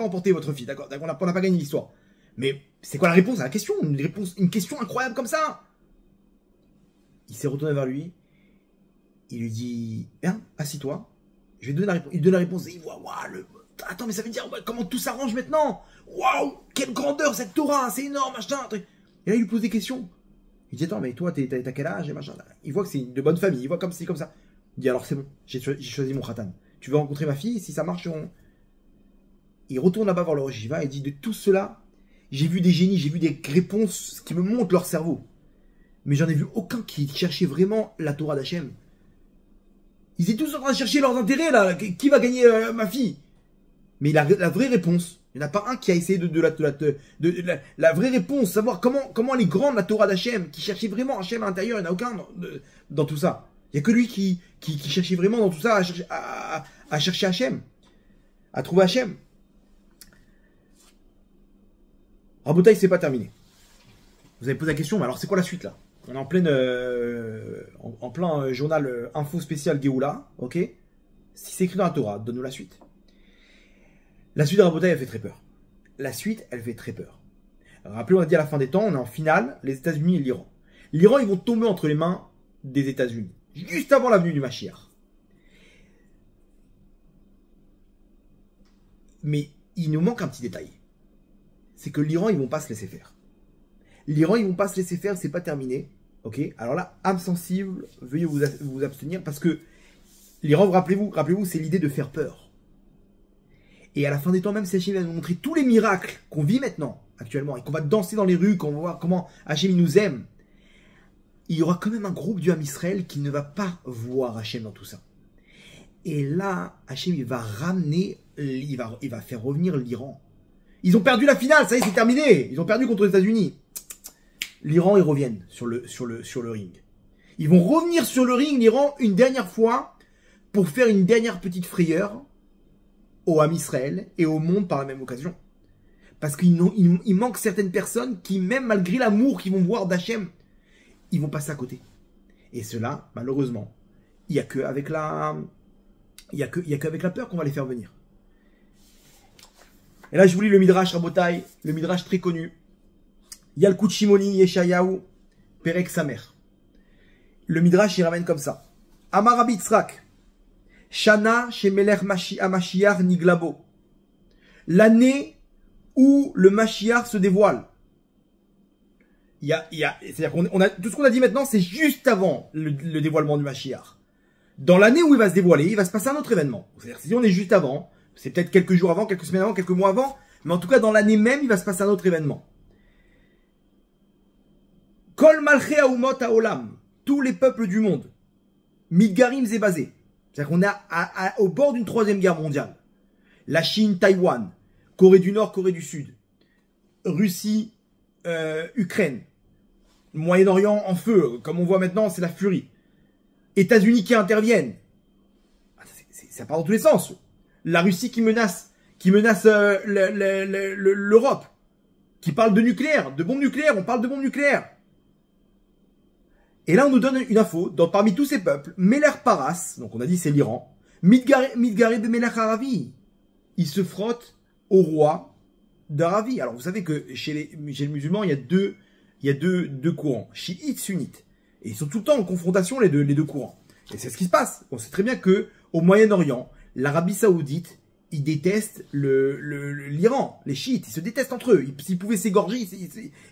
emporté votre fille, d'accord, on n'a pas gagné l'histoire. Mais c'est quoi la réponse à la question? Une question incroyable comme ça. Il s'est retourné vers lui. Il lui dit, viens, assis-toi. Je vais te donner la réponse. Il donne la réponse et il voit, waouh, attends, mais ça veut dire comment tout s'arrange maintenant? Waouh, quelle grandeur cette Torah, c'est énorme, machin. Et là, il lui pose des questions. Il dit, attends, mais toi, t'as quel âge et machin. Il voit que c'est de bonne famille, il voit comme ci, comme ça. Il dit, alors c'est bon, j'ai choisi mon khatan. Tu veux rencontrer ma fille? Si ça marche, il retourne là-bas voir le Rosh Yeshiva et dit, de tout cela, j'ai vu des génies, j'ai vu des réponses qui me montrent leur cerveau. Mais j'en ai vu aucun qui cherchait vraiment la Torah d'Hachem. Ils étaient tous en train de chercher leurs intérêts, là. Qui va gagner ma fille? Mais la vraie réponse, il n'y en a pas un qui a essayé la vraie réponse, savoir comment elle est grande la Torah d'Hachem, qui cherchait vraiment Hachem à l'intérieur, il n'y en a aucun dans tout ça. Il n'y a que lui qui cherchait vraiment dans tout ça à chercher Hachem, à trouver Hachem. Rabotai, c'est pas terminé. Vous avez posé la question, mais alors c'est quoi la suite là? On est en plein journal info spécial Géoula, ok? Si c'est écrit dans la Torah, donne-nous la suite. La suite de Rabotai, elle fait très peur. La suite, elle fait très peur. Rappelez, on a dit à la fin des temps, on est en finale, les États-Unis et l'Iran. L'Iran, ils vont tomber entre les mains des États-Unis, juste avant la venue du Mashiach. Mais il nous manque un petit détail. C'est que l'Iran, ils vont pas se laisser faire. L'Iran, ils vont pas se laisser faire, c'est pas terminé. Ok? Alors là, âme sensible, veuillez vous abstenir parce que l'Iran, rappelez-vous, c'est l'idée de faire peur. Et à la fin des temps, même si Hachem va nous montrer tous les miracles qu'on vit maintenant, actuellement, et qu'on va danser dans les rues, qu'on va voir comment Hachem nous aime, il y aura quand même un groupe du Ham Israël qui ne va pas voir Hachem dans tout ça. Et là, Hachem, il va ramener, il va faire revenir l'Iran. Ils ont perdu la finale, ça y est, c'est terminé. Ils ont perdu contre les États-Unis. L'Iran, ils reviennent sur le ring. Ils vont revenir sur le ring, l'Iran, une dernière fois, pour faire une dernière petite frayeur au Ham Israël et au monde par la même occasion. Parce qu'il manque certaines personnes qui, même malgré l'amour qu'ils vont voir d'Hachem, ils vont passer à côté. Et cela, malheureusement, il n'y a qu'avec la peur qu'on va les faire venir. Et là, je vous lis le Midrash Rabotai, le Midrash très connu. Yalkut Shimoni Yeshayahu Perek Samer. Le Midrash, il ramène comme ça. Amar Rabbi Yitzhak. Shana Shemelech Mashiach Niglabo. L'année où le Mashiach se dévoile. C'est-à-dire qu'on a, tout ce qu'on a dit maintenant, c'est juste avant le dévoilement du Mashiach. Dans l'année où il va se dévoiler, il va se passer un autre événement. C'est-à-dire si on est juste avant, c'est peut-être quelques jours avant, quelques semaines avant, quelques mois avant, mais en tout cas dans l'année même, il va se passer un autre événement. Kol Malchei Haumot Haolam, tous les peuples du monde, Midgarim Zebazé. C'est-à-dire qu'on est au bord d'une troisième guerre mondiale. La Chine, Taïwan, Corée du Nord, Corée du Sud, Russie, Ukraine, Moyen-Orient en feu, comme on voit maintenant, c'est la furie. États-Unis qui interviennent. Ça part dans tous les sens. La Russie qui menace l'Europe, qui parle de nucléaire, de bombes nucléaires, on parle de bombes nucléaires. Et là, on nous donne une info, parmi tous ces peuples, Melech Paras, donc on a dit c'est l'Iran, Midgari de Melech Aravi, il se frotte au roi d'Arabie. Alors vous savez que chez les musulmans, il y a deux courants, chiites, sunnites. Et ils sont tout le temps en confrontation, les deux courants. Et c'est ce qui se passe. On sait très bien que au Moyen-Orient, l'Arabie Saoudite, ils détestent l'Iran, les chiites, ils se détestent entre eux. S'ils pouvaient s'égorger,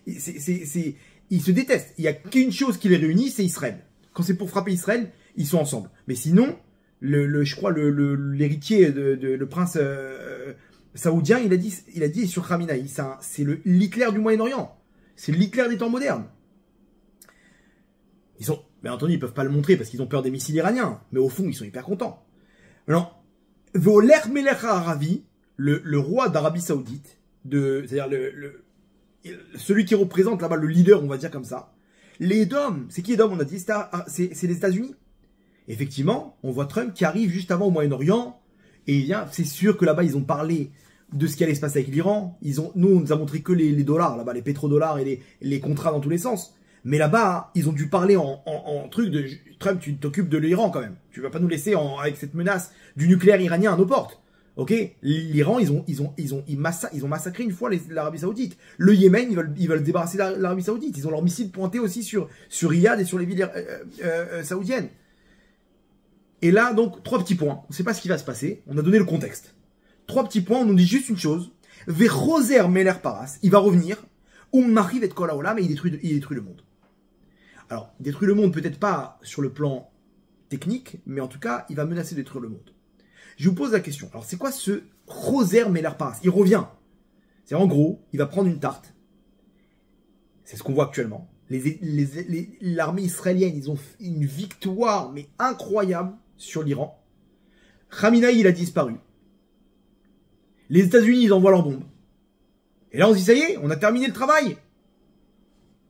ils se détestent. Il n'y a qu'une chose qui les réunit, c'est Israël. Quand c'est pour frapper Israël, ils sont ensemble. Mais sinon, je crois l'héritier le prince saoudien, il a dit sur Khamenei, c'est l'Hitler du Moyen-Orient. C'est l'Hitler des temps modernes. Bien entendu, ils peuvent pas le montrer parce qu'ils ont peur des missiles iraniens. Mais au fond, ils sont hyper contents. Alors, Voler Melech Aravi, le roi d'Arabie Saoudite, c'est-à-dire celui qui représente là-bas le leader, on va dire comme ça. Les Édoms, c'est qui Édom? On a dit, c'est les États-Unis. Effectivement, on voit Trump qui arrive juste avant au Moyen-Orient. Et c'est sûr que là-bas, ils ont parlé de ce qui allait se passer avec l'Iran. Nous, on nous a montré que les dollars, là-bas, les pétrodollars et les contrats dans tous les sens. Mais là-bas, ils ont dû parler en truc de Trump, tu t'occupes de l'Iran quand même. Tu vas pas nous laisser avec cette menace du nucléaire iranien à nos portes. Ok, l'Iran, ils ont massacré une fois l'Arabie Saoudite. Le Yémen, ils veulent débarrasser l'Arabie Saoudite. Ils ont leurs missiles pointés aussi sur Riyad et sur les villes saoudiennes. Et là, donc, 3 petits points. On ne sait pas ce qui va se passer. On a donné le contexte. 3 petits points, on nous dit juste une chose. Veroser Meler Paras, il va revenir. M'arrive et Kolaolam et il détruit le monde. Alors, il détruit le monde peut-être pas sur le plan technique, mais en tout cas, il va menacer de détruire le monde. Je vous pose la question. Alors, c'est quoi ce Roser Meler Paras? Il revient. C'est en gros, il va prendre une tarte. C'est ce qu'on voit actuellement. L'armée israélienne, ils ont une victoire, mais incroyable, sur l'Iran. Khamenei, il a disparu. Les États-Unis, ils envoient leurs bombes. Et là, on se dit, ça y est, on a terminé le travail.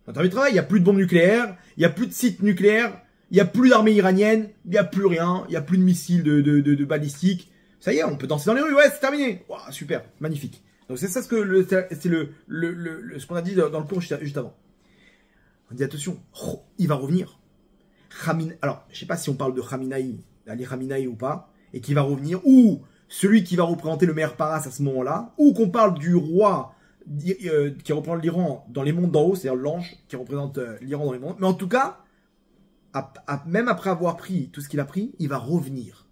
On a terminé le travail. Il n'y a plus de bombes nucléaires, il n'y a plus de sites nucléaires, il n'y a plus d'armée iranienne, il n'y a plus rien, il n'y a plus de missiles de balistiques. Ça y est, on peut danser dans les rues. Ouais, c'est terminé. Wow, super, magnifique. Donc c'est ça ce que ce qu'on a dit dans le cours juste avant. On dit attention, il va revenir. Alors, je ne sais pas si on parle de Khamenei, Ali Khamenei ou pas, et qui va revenir, ou celui qui va représenter le Meher Paras à ce moment-là, ou qu'on parle du roi qui représente l'Iran dans les mondes d'en haut, c'est-à-dire l'ange qui représente l'Iran dans les mondes. Mais en tout cas, même après avoir pris tout ce qu'il a pris, il va revenir.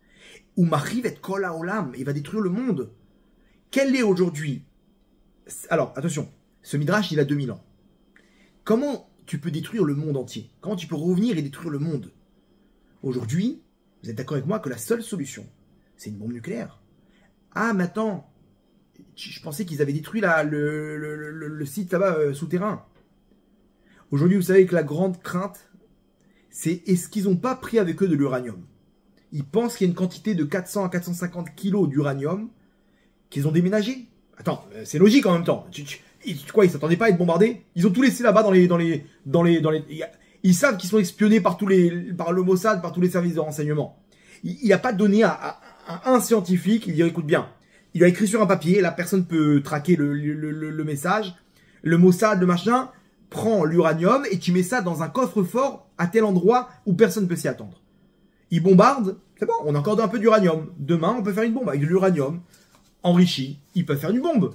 Ou Mahriv et Kol Haolam, il va détruire le monde. Quel est aujourd'hui? Alors, attention, ce Midrash, il a 2000 ans. Comment tu peux détruire le monde entier? Comment tu peux revenir et détruire le monde? Aujourd'hui, vous êtes d'accord avec moi que la seule solution, c'est une bombe nucléaire. Ah, mais attends, je pensais qu'ils avaient détruit le site là-bas souterrain. Aujourd'hui, vous savez que la grande crainte, c'est est-ce qu'ils n'ont pas pris avec eux de l'uranium? Ils pensent qu'il y a une quantité de 400 à 450 kilos d'uranium qu'ils ont déménagé. Attends, c'est logique en même temps. Quoi, ils s'attendaient pas à être bombardés? Ils ont tout laissé là-bas dans les. Ils savent qu'ils sont espionnés par le Mossad, par tous les services de renseignement. Il n'a pas donné à un scientifique, il dit écoute bien. Il a écrit sur un papier, la personne peut traquer le message. Le Mossad, le machin, prend l'uranium et tu mets ça dans un coffre-fort à tel endroit où personne ne peut s'y attendre. Il bombarde, c'est bon, on a encore un peu d'uranium. Demain, on peut faire une bombe avec de l'uranium enrichi. Ils peuvent faire une bombe.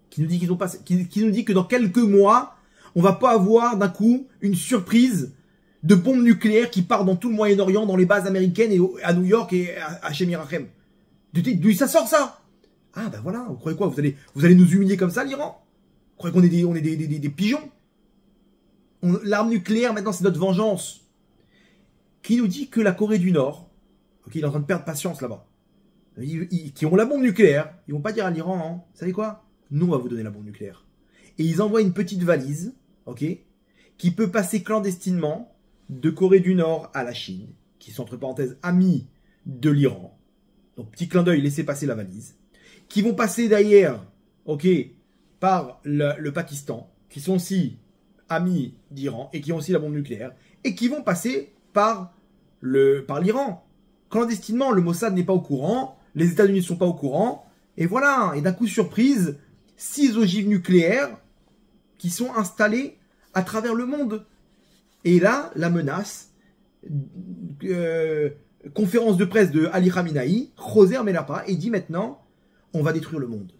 Qui nous dit que dans quelques mois, on va pas avoir d'un coup une surprise de bombes nucléaires qui part dans tout le Moyen-Orient, dans les bases américaines et à New York et à Shem Yerachem. D'où ça sort ça? Ah ben voilà, vous croyez quoi? Vous allez nous humilier comme ça, l'Iran? Vous croyez qu'on est des pigeons? L'arme nucléaire, maintenant, c'est notre vengeance. Qui nous dit que la Corée du Nord, ok, il est en train de perdre patience là-bas, qui ont la bombe nucléaire, ils vont pas dire à l'Iran, hein, vous savez quoi? Nous, on va vous donner la bombe nucléaire. Et ils envoient une petite valise, ok, qui peut passer clandestinement de Corée du Nord à la Chine, qui sont entre parenthèses amis de l'Iran. Donc, petit clin d'œil, laissez passer la valise. Qui vont passer d'ailleurs, ok, par le Pakistan, qui sont aussi amis d'Iran et qui ont aussi la bombe nucléaire, et qui vont passer par l'Iran. Clandestinement, le Mossad n'est pas au courant, les États-Unis ne sont pas au courant, et voilà, et d'un coup surprise, 6 ogives nucléaires qui sont installées à travers le monde. Et là, la menace, conférence de presse de Ali Khamenei, Roser Melapa, et dit maintenant, on va détruire le monde.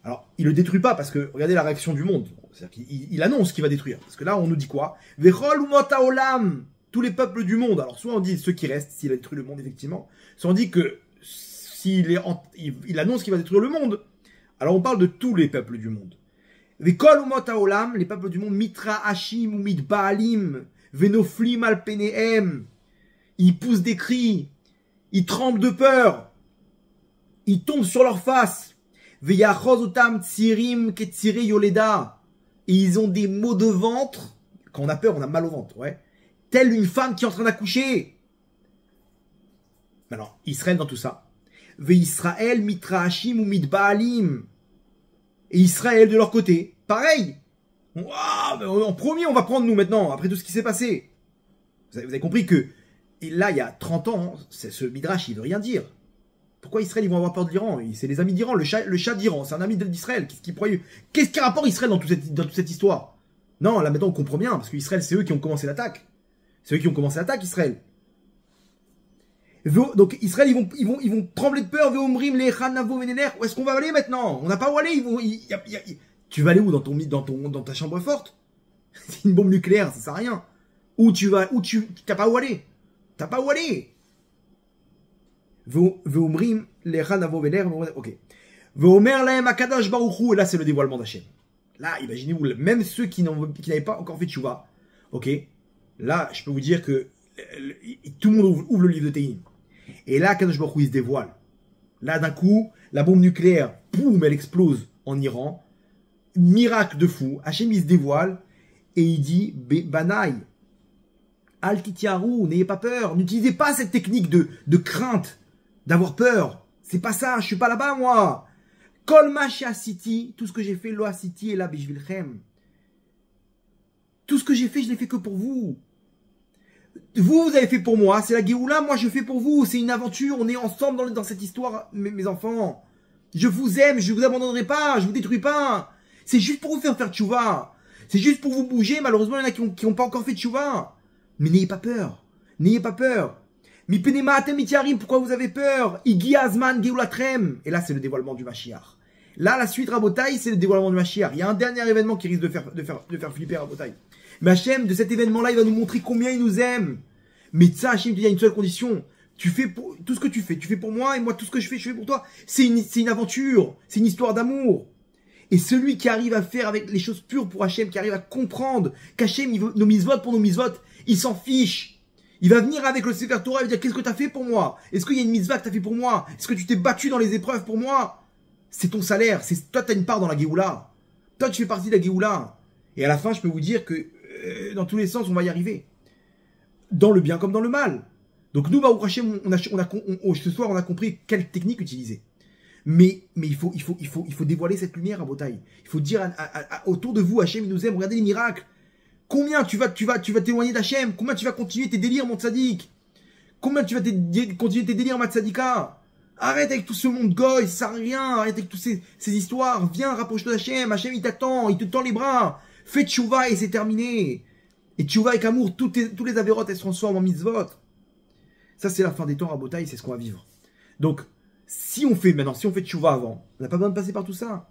Alors, il le détruit pas parce que, regardez la réaction du monde. C'est-à-dire qu'il annonce qu'il va détruire. Parce que là, on nous dit quoi? Vechol umota olam, tous les peuples du monde. Alors, soit on dit ceux qui restent, s'il a détruit le monde, effectivement. Soit on dit que il annonce qu'il va détruire le monde. Alors, on parle de tous les peuples du monde. Vechol umota olam, les peuples du monde, mitra hashim ou mitbaalim, venoflim alpenehem. Ils poussent des cris. Ils tremblent de peur. Ils tombent sur leur face. Et ils ont des maux de ventre. Quand on a peur, on a mal au ventre, ouais. Telle une femme qui est en train d'accoucher. Alors, Israël dans tout ça. Israël mitrahashim ou mitbaalim. Et Israël de leur côté, pareil. En premier, on va prendre nous maintenant, après tout ce qui s'est passé. Vous avez compris que, et là, il y a 30 ans, ce Midrash, il veut rien dire. Pourquoi Israël, ils vont avoir peur de l'Iran? C'est les amis d'Iran, le chat d'Iran, c'est un ami d'Israël. Qu'est-ce qui a rapport Israël dans toute cette histoire? Non, là maintenant on comprend bien, parce qu'Israël, c'est eux qui ont commencé l'attaque. C'est eux qui ont commencé l'attaque, Israël. Donc Israël, ils vont trembler de peur. Où est-ce qu'on va aller maintenant? On n'a pas où aller. Tu vas aller où dans ta chambre forte? C'est une bombe nucléaire, ça sert à rien. T'as pas où aller. T'as pas où aller. Ok. Et là, c'est le dévoilement d'Hachem. Là, imaginez-vous, même ceux qui n'avaient pas encore fait tchouva, ok, là, je peux vous dire que tout le monde ouvre le livre de Tehillim. Et là, Kadosh Baruch Hu, il se dévoile. Là, d'un coup, la bombe nucléaire, boum, elle explose en Iran. Miracle de fou. Hachem, il se dévoile et il dit, Banaï, Al Titiarou, n'ayez pas peur. N'utilisez pas cette technique de crainte, d'avoir peur. C'est pas ça, je suis pas là-bas, moi. Kol Mashia City, tout ce que j'ai fait, Loa City, et là, Bishvilchem. Tout ce que j'ai fait, je l'ai fait que pour vous. Vous avez fait pour moi, c'est la Géoula, moi je fais pour vous, c'est une aventure, on est ensemble dans cette histoire, mes enfants. Je vous aime, je vous abandonnerai pas, je vous détruis pas. C'est juste pour vous faire tchouva. C'est juste pour vous bouger, malheureusement il y en a qui n'ont pas encore fait tchouva. Mais n'ayez pas peur, n'ayez pas peur. Mipenema atem mitiarim, pourquoi vous avez peur? Igi azman geulatrem. Et là c'est le dévoilement du Mashiach. Là la suite Rabotai, c'est le dévoilement du Mashiach. Il y a un dernier événement qui risque de faire flipper Rabotai. Mais Hachem, de cet événement-là, il va nous montrer combien il nous aime. Mais ça, Hachem, il y a une seule condition. Tu fais pour tout ce que tu fais pour moi, et moi, tout ce que je fais pour toi. C'est une aventure. C'est une histoire d'amour. Et celui qui arrive à faire avec les choses pures pour Hachem, qui arrive à comprendre qu'Hachem, il veut nos mitzvot pour nos mitzvot, il s'en fiche. Il va venir avec le Sefer Torah et va dire, qu'est-ce que tu as fait pour moi? Est-ce qu'il y a une mitzvah que tu as fait pour moi? Est-ce que tu t'es battu dans les épreuves pour moi? C'est ton salaire. Toi, tu as une part dans la Géoula. Toi, tu fais partie de la Géoula. Et à la fin, je peux vous dire que dans tous les sens, on va y arriver. Dans le bien comme dans le mal. Donc nous, Baruch Hashem, ce soir, on a compris quelle technique utiliser. Mais il faut dévoiler cette lumière à Botaï. Il faut dire autour de vous, Hachem, il nous aime. Regardez les miracles. Combien tu vas t'éloigner d'Hachem? Combien tu vas continuer tes délires, mon tzaddik? Combien tu vas continuer tes délires, ma tzadika? Arrête avec tout ce monde goy, ça sert à rien. Arrête avec toutes ces histoires. Viens, rapproche-toi d'Hachem. Hachem, il t'attend, il te tend les bras. Fais tchouva et c'est terminé. Et tchouva avec amour, tous les avérotes, elles se transforment en mitzvot. Ça, c'est la fin des temps à Botaï, c'est ce qu'on va vivre. Donc, si on fait tchouva avant, on n'a pas besoin de passer par tout ça.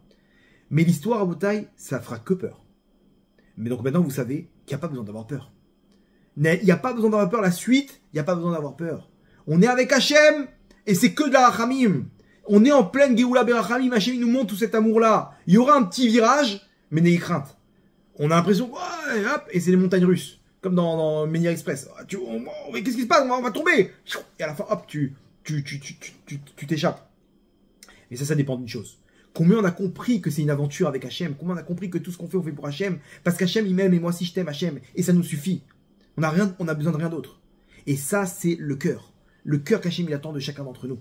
Mais l'histoire à Botaï, ça fera que peur. Mais donc maintenant, vous savez qu'il n'y a pas besoin d'avoir peur. Il n'y a pas besoin d'avoir peur. La suite, il n'y a pas besoin d'avoir peur. On est avec Hachem et c'est que de la rachamim. On est en pleine Géoula Berachamim. Hachem, il nous montre tout cet amour-là. Il y aura un petit virage, mais n'ayez crainte. On a l'impression, ouais, hop, et c'est les montagnes russes. Comme dans Menhir Express. Mais qu'est-ce qui se passe? On va tomber. Et à la fin, hop, tu t'échappes. Et ça dépend d'une chose. Combien on a compris que c'est une aventure avec Hachem? Combien on a compris que tout ce qu'on fait, on fait pour Hachem? Parce qu'Hachem, il m'aime et moi aussi je t'aime, Hachem. Et ça nous suffit. On a besoin de rien d'autre. Et ça, c'est le cœur. Le cœur qu'Hachem, il attend de chacun d'entre nous.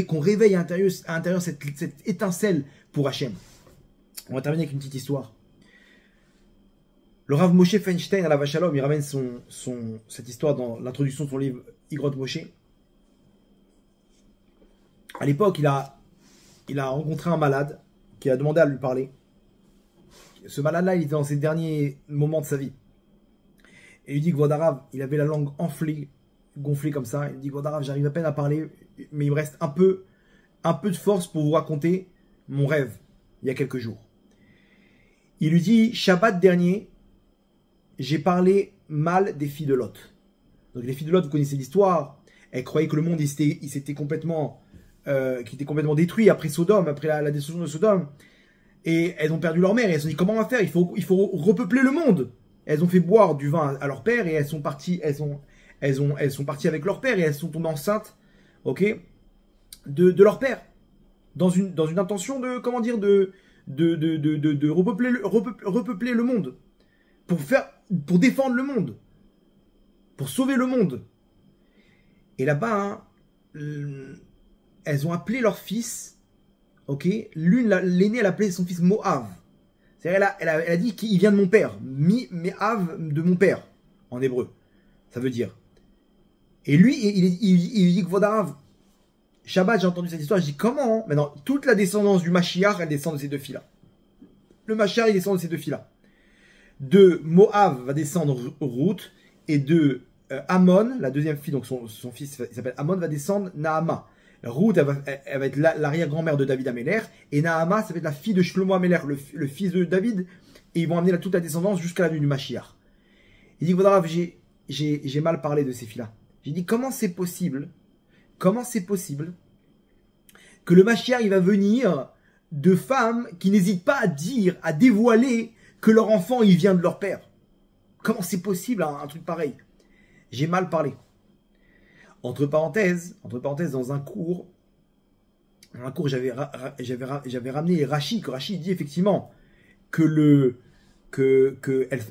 Qu'on réveille à l'intérieur cette étincelle pour Hachem. On va terminer avec une petite histoire. Le Rav Moshe Feinstein à la Vachalom, il ramène cette histoire dans l'introduction de son livre Igrot Moshe. À l'époque, il a rencontré un malade qui a demandé à lui parler. Ce malade-là, il était dans ses derniers moments de sa vie. Et il lui dit que Vodarav, il avait la langue gonflée comme ça. Il lui dit que Vodarav, j'arrive à peine à parler, mais il me reste un peu de force pour vous raconter mon rêve, il y a quelques jours. Il lui dit, Shabbat dernier, j'ai parlé mal des filles de Lot. Donc les filles de Lot, vous connaissez l'histoire. Elles croyaient que le monde, il s'était complètement détruit après Sodome, après la destruction de Sodome. Et elles ont perdu leur mère. Et elles se sont dit, comment on va faire? Il faut repeupler le monde. Elles ont fait boire du vin à leur père et elles sont parties avec leur père et elles sont tombées enceintes, ok, de leur père. Dans une intention de, comment dire, de repeupler le monde. Pour défendre le monde. Pour sauver le monde. Et là-bas, elles ont appelé leur fils, ok, l'aînée, elle a appelé son fils Moav. C'est-à-dire, elle a dit qu'il vient de mon père. Me'av, de mon père, en hébreu. Ça veut dire. Et lui, il dit que Vodarav, Shabbat, j'ai entendu cette histoire, je dis comment? Maintenant, toute la descendance du Mashiach, elle descend de ces deux filles-là. Le Mashiach, il descend de ces deux filles-là. De Moab va descendre Ruth, et de Ammon, la deuxième fille, donc son fils il s'appelle Ammon, va descendre Naama. Ruth, elle va être l'arrière-grand-mère de David Améler, et Naama, ça va être la fille de Shlomo Améler, le fils de David, et ils vont amener toute la descendance jusqu'à la venue du Mashiach. Il dit, voilà, j'ai mal parlé de ces filles-là. J'ai dit, comment c'est possible que le Mashiach, il va venir de femmes qui n'hésitent pas à dire, à dévoiler que leur enfant, il vient de leur père? Comment c'est possible, un truc pareil? J'ai mal parlé. Entre parenthèses, dans un cours, j'avais ramené Rashi, que Rashi dit effectivement que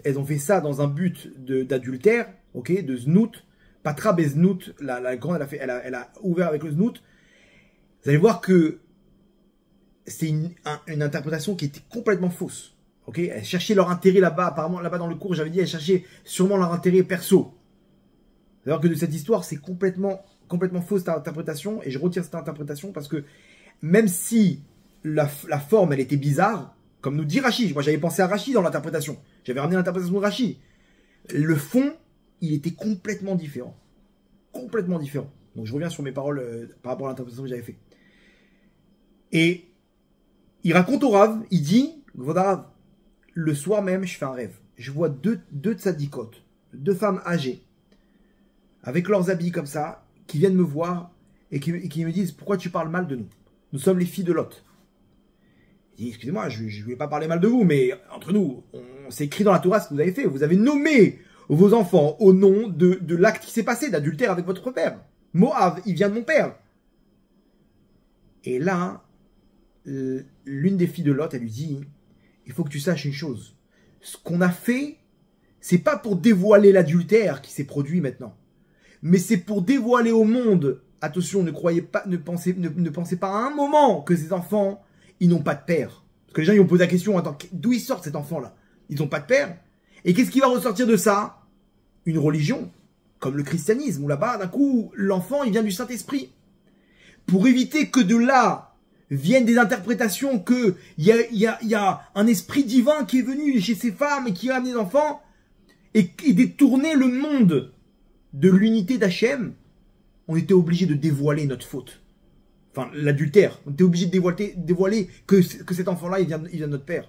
elles ont fait ça dans un but d'adultère, ok, de znout, patra beznout, la grande, elle a ouvert avec le znout. Vous allez voir que c'est une interprétation qui était complètement fausse. Ok, elles cherchaient leur intérêt là-bas, apparemment là-bas dans le cours, j'avais dit, elles cherchaient sûrement leur intérêt perso. Alors que de cette histoire, c'est complètement fausse cette interprétation, et je retire cette interprétation parce que même si la forme, elle était bizarre, comme nous dit Rashi, moi j'avais pensé à Rashi dans l'interprétation, j'avais ramené l'interprétation de Rashi, le fond, il était complètement différent. Complètement différent. Donc je reviens sur mes paroles par rapport à l'interprétation que j'avais fait. Et il raconte au Rav, il dit, Rav, le soir même, je fais un rêve. Je vois deux tzadikotes, deux femmes âgées, avec leurs habits comme ça, qui viennent me voir et qui me disent, pourquoi tu parles mal de nous? Nous sommes les filles de Lot. Il dit, excusez-moi, je ne voulais pas parler mal de vous, mais entre nous, c'est écrit dans la Torah ce que vous avez fait. Vous avez nommé vos enfants au nom de l'acte qui s'est passé, d'adultère avec votre père. Moab, il vient de mon père. Et là, l'une des filles de Lot, elle lui dit, il faut que tu saches une chose. Ce qu'on a fait, c'est pas pour dévoiler l'adultère qui s'est produit maintenant. Mais c'est pour dévoiler au monde, attention, ne pensez pas à un moment que ces enfants, ils n'ont pas de père. Parce que les gens, ils vont poser la question, attends, d'où il sort cet enfant-là? Ils n'ont pas de père. Et qu'est-ce qui va ressortir de ça? Une religion, comme le christianisme, où là-bas, d'un coup, l'enfant, il vient du Saint-Esprit. Pour éviter que de là viennent des interprétations que il y a un esprit divin qui est venu chez ces femmes et qui a amené des enfants, et détourner le monde de l'unité d'Hachem, on était obligé de dévoiler notre faute. Enfin, l'adultère. On était obligé de dévoiler que cet enfant-là, il vient de notre père.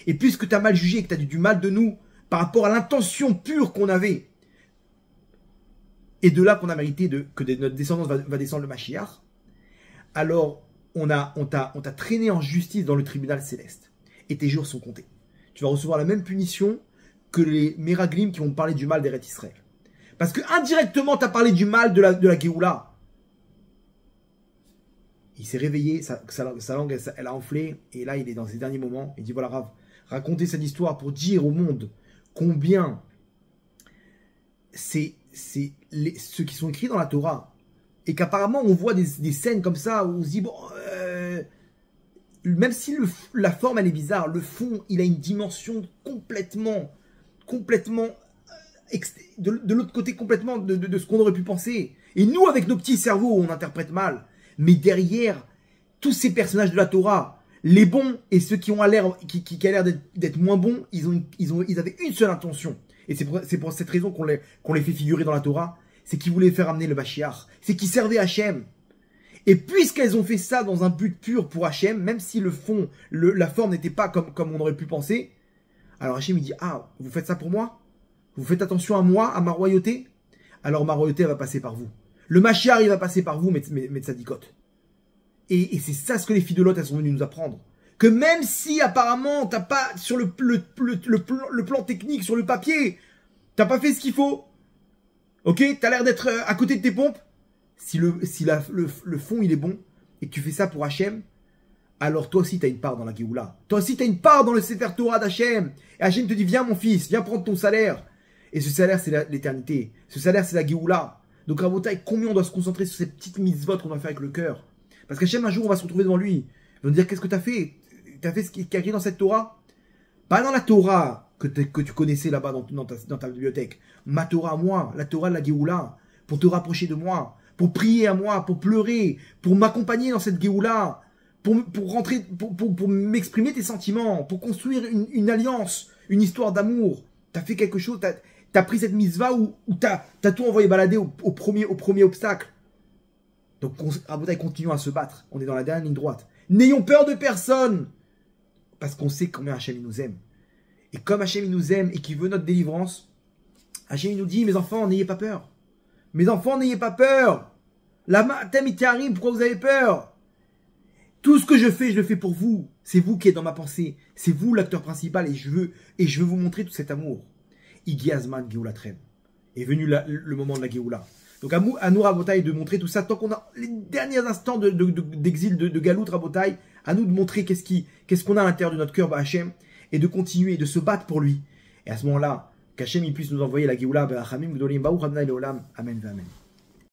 Et puisque tu as mal jugé, que tu as dit du mal de nous, par rapport à l'intention pure qu'on avait, et de là qu'on a mérité que notre descendance va descendre le Mashiach, alors on t'a traîné en justice dans le tribunal céleste. Et tes jours sont comptés. Tu vas recevoir la même punition que les Meraglim qui vont parler du mal d'Eretz Israël. Parce que indirectement, tu as parlé du mal de la Géoula. Il s'est réveillé, sa langue, elle a enflé, et là, il est dans ses derniers moments. Il dit, voilà, Rav, racontez cette histoire pour dire au monde combien c'est ceux qui sont écrits dans la Torah, et qu'apparemment, on voit des scènes comme ça, où on se dit, bon, même si la forme, elle est bizarre, le fond, il a une dimension complètement de l'autre côté complètement de ce qu'on aurait pu penser. Et nous, avec nos petits cerveaux, on interprète mal. Mais derrière, tous ces personnages de la Torah, les bons et ceux qui ont l'air d'être moins bons, ils avaient une seule intention. Et c'est pour cette raison qu'on les fait figurer dans la Torah. C'est qu'ils voulaient faire amener le Mashiach. C'est qu'ils servaient Hachem. Et puisqu'elles ont fait ça dans un but pur pour Hachem, même si le fond, la forme n'était pas comme on aurait pu penser, alors Hachem il dit, ah, vous faites ça pour moi? Vous faites attention à moi, à ma royauté? Alors ma royauté elle va passer par vous. Le Mashiach il va passer par vous, mes tzadikot. Et c'est ça ce que les filles de Lot elles sont venues nous apprendre. Que même si apparemment t'as pas sur le plan technique, sur le papier, t'as pas fait ce qu'il faut, ok, t'as l'air d'être à côté de tes pompes, si le fond il est bon, et que tu fais ça pour Hachem, alors toi aussi tu as une part dans la Géoula. Toi aussi tu as une part dans le Sefer Torah d'Hachem. Et Hachem te dit, viens mon fils, viens prendre ton salaire. Et ce salaire c'est l'éternité. Ce salaire c'est la Géoula. Donc Rabotai, combien on doit se concentrer sur ces petites mitzvot qu'on doit faire avec le cœur. Parce qu'Hachem un jour on va se retrouver devant lui. Il va nous dire, qu'est-ce que tu as fait? Tu as fait ce qui est écrit dans cette Torah? Pas dans la Torah que tu connaissais là-bas dans ta bibliothèque. Ma Torah à moi, la Torah de la Géoula. Pour te rapprocher de moi, pour prier à moi, pour pleurer, pour m'accompagner dans cette Géoula. Pour m'exprimer tes sentiments, pour construire une alliance, une histoire d'amour. Tu as fait quelque chose, tu as pris cette mitzvah où tu as tout envoyé balader au premier obstacle. Donc, Rabotai, continuons à se battre. On est dans la dernière ligne droite. N'ayons peur de personne. Parce qu'on sait combien Hachem il nous aime. Et comme Hachem il nous aime et qu'il veut notre délivrance, Hachem il nous dit, mes enfants, n'ayez pas peur. Mes enfants, n'ayez pas peur. La matem itiarim, pourquoi vous avez peur? Tout ce que je le fais pour vous. C'est vous qui êtes dans ma pensée. C'est vous l'acteur principal et je veux vous montrer tout cet amour. Igi Azman Géoula Trem. Est venu le moment de la Géoula. Donc à nous, Rabotai, de montrer tout ça. Tant qu'on a les derniers instants d'exil, de Galout, Rabotai, à nous de montrer qu'est-ce qu'on a à l'intérieur de notre cœur, Hachem, et de continuer, de se battre pour lui. Et à ce moment-là, qu'Hachem il puisse nous envoyer la Géoula, Amen, Amen.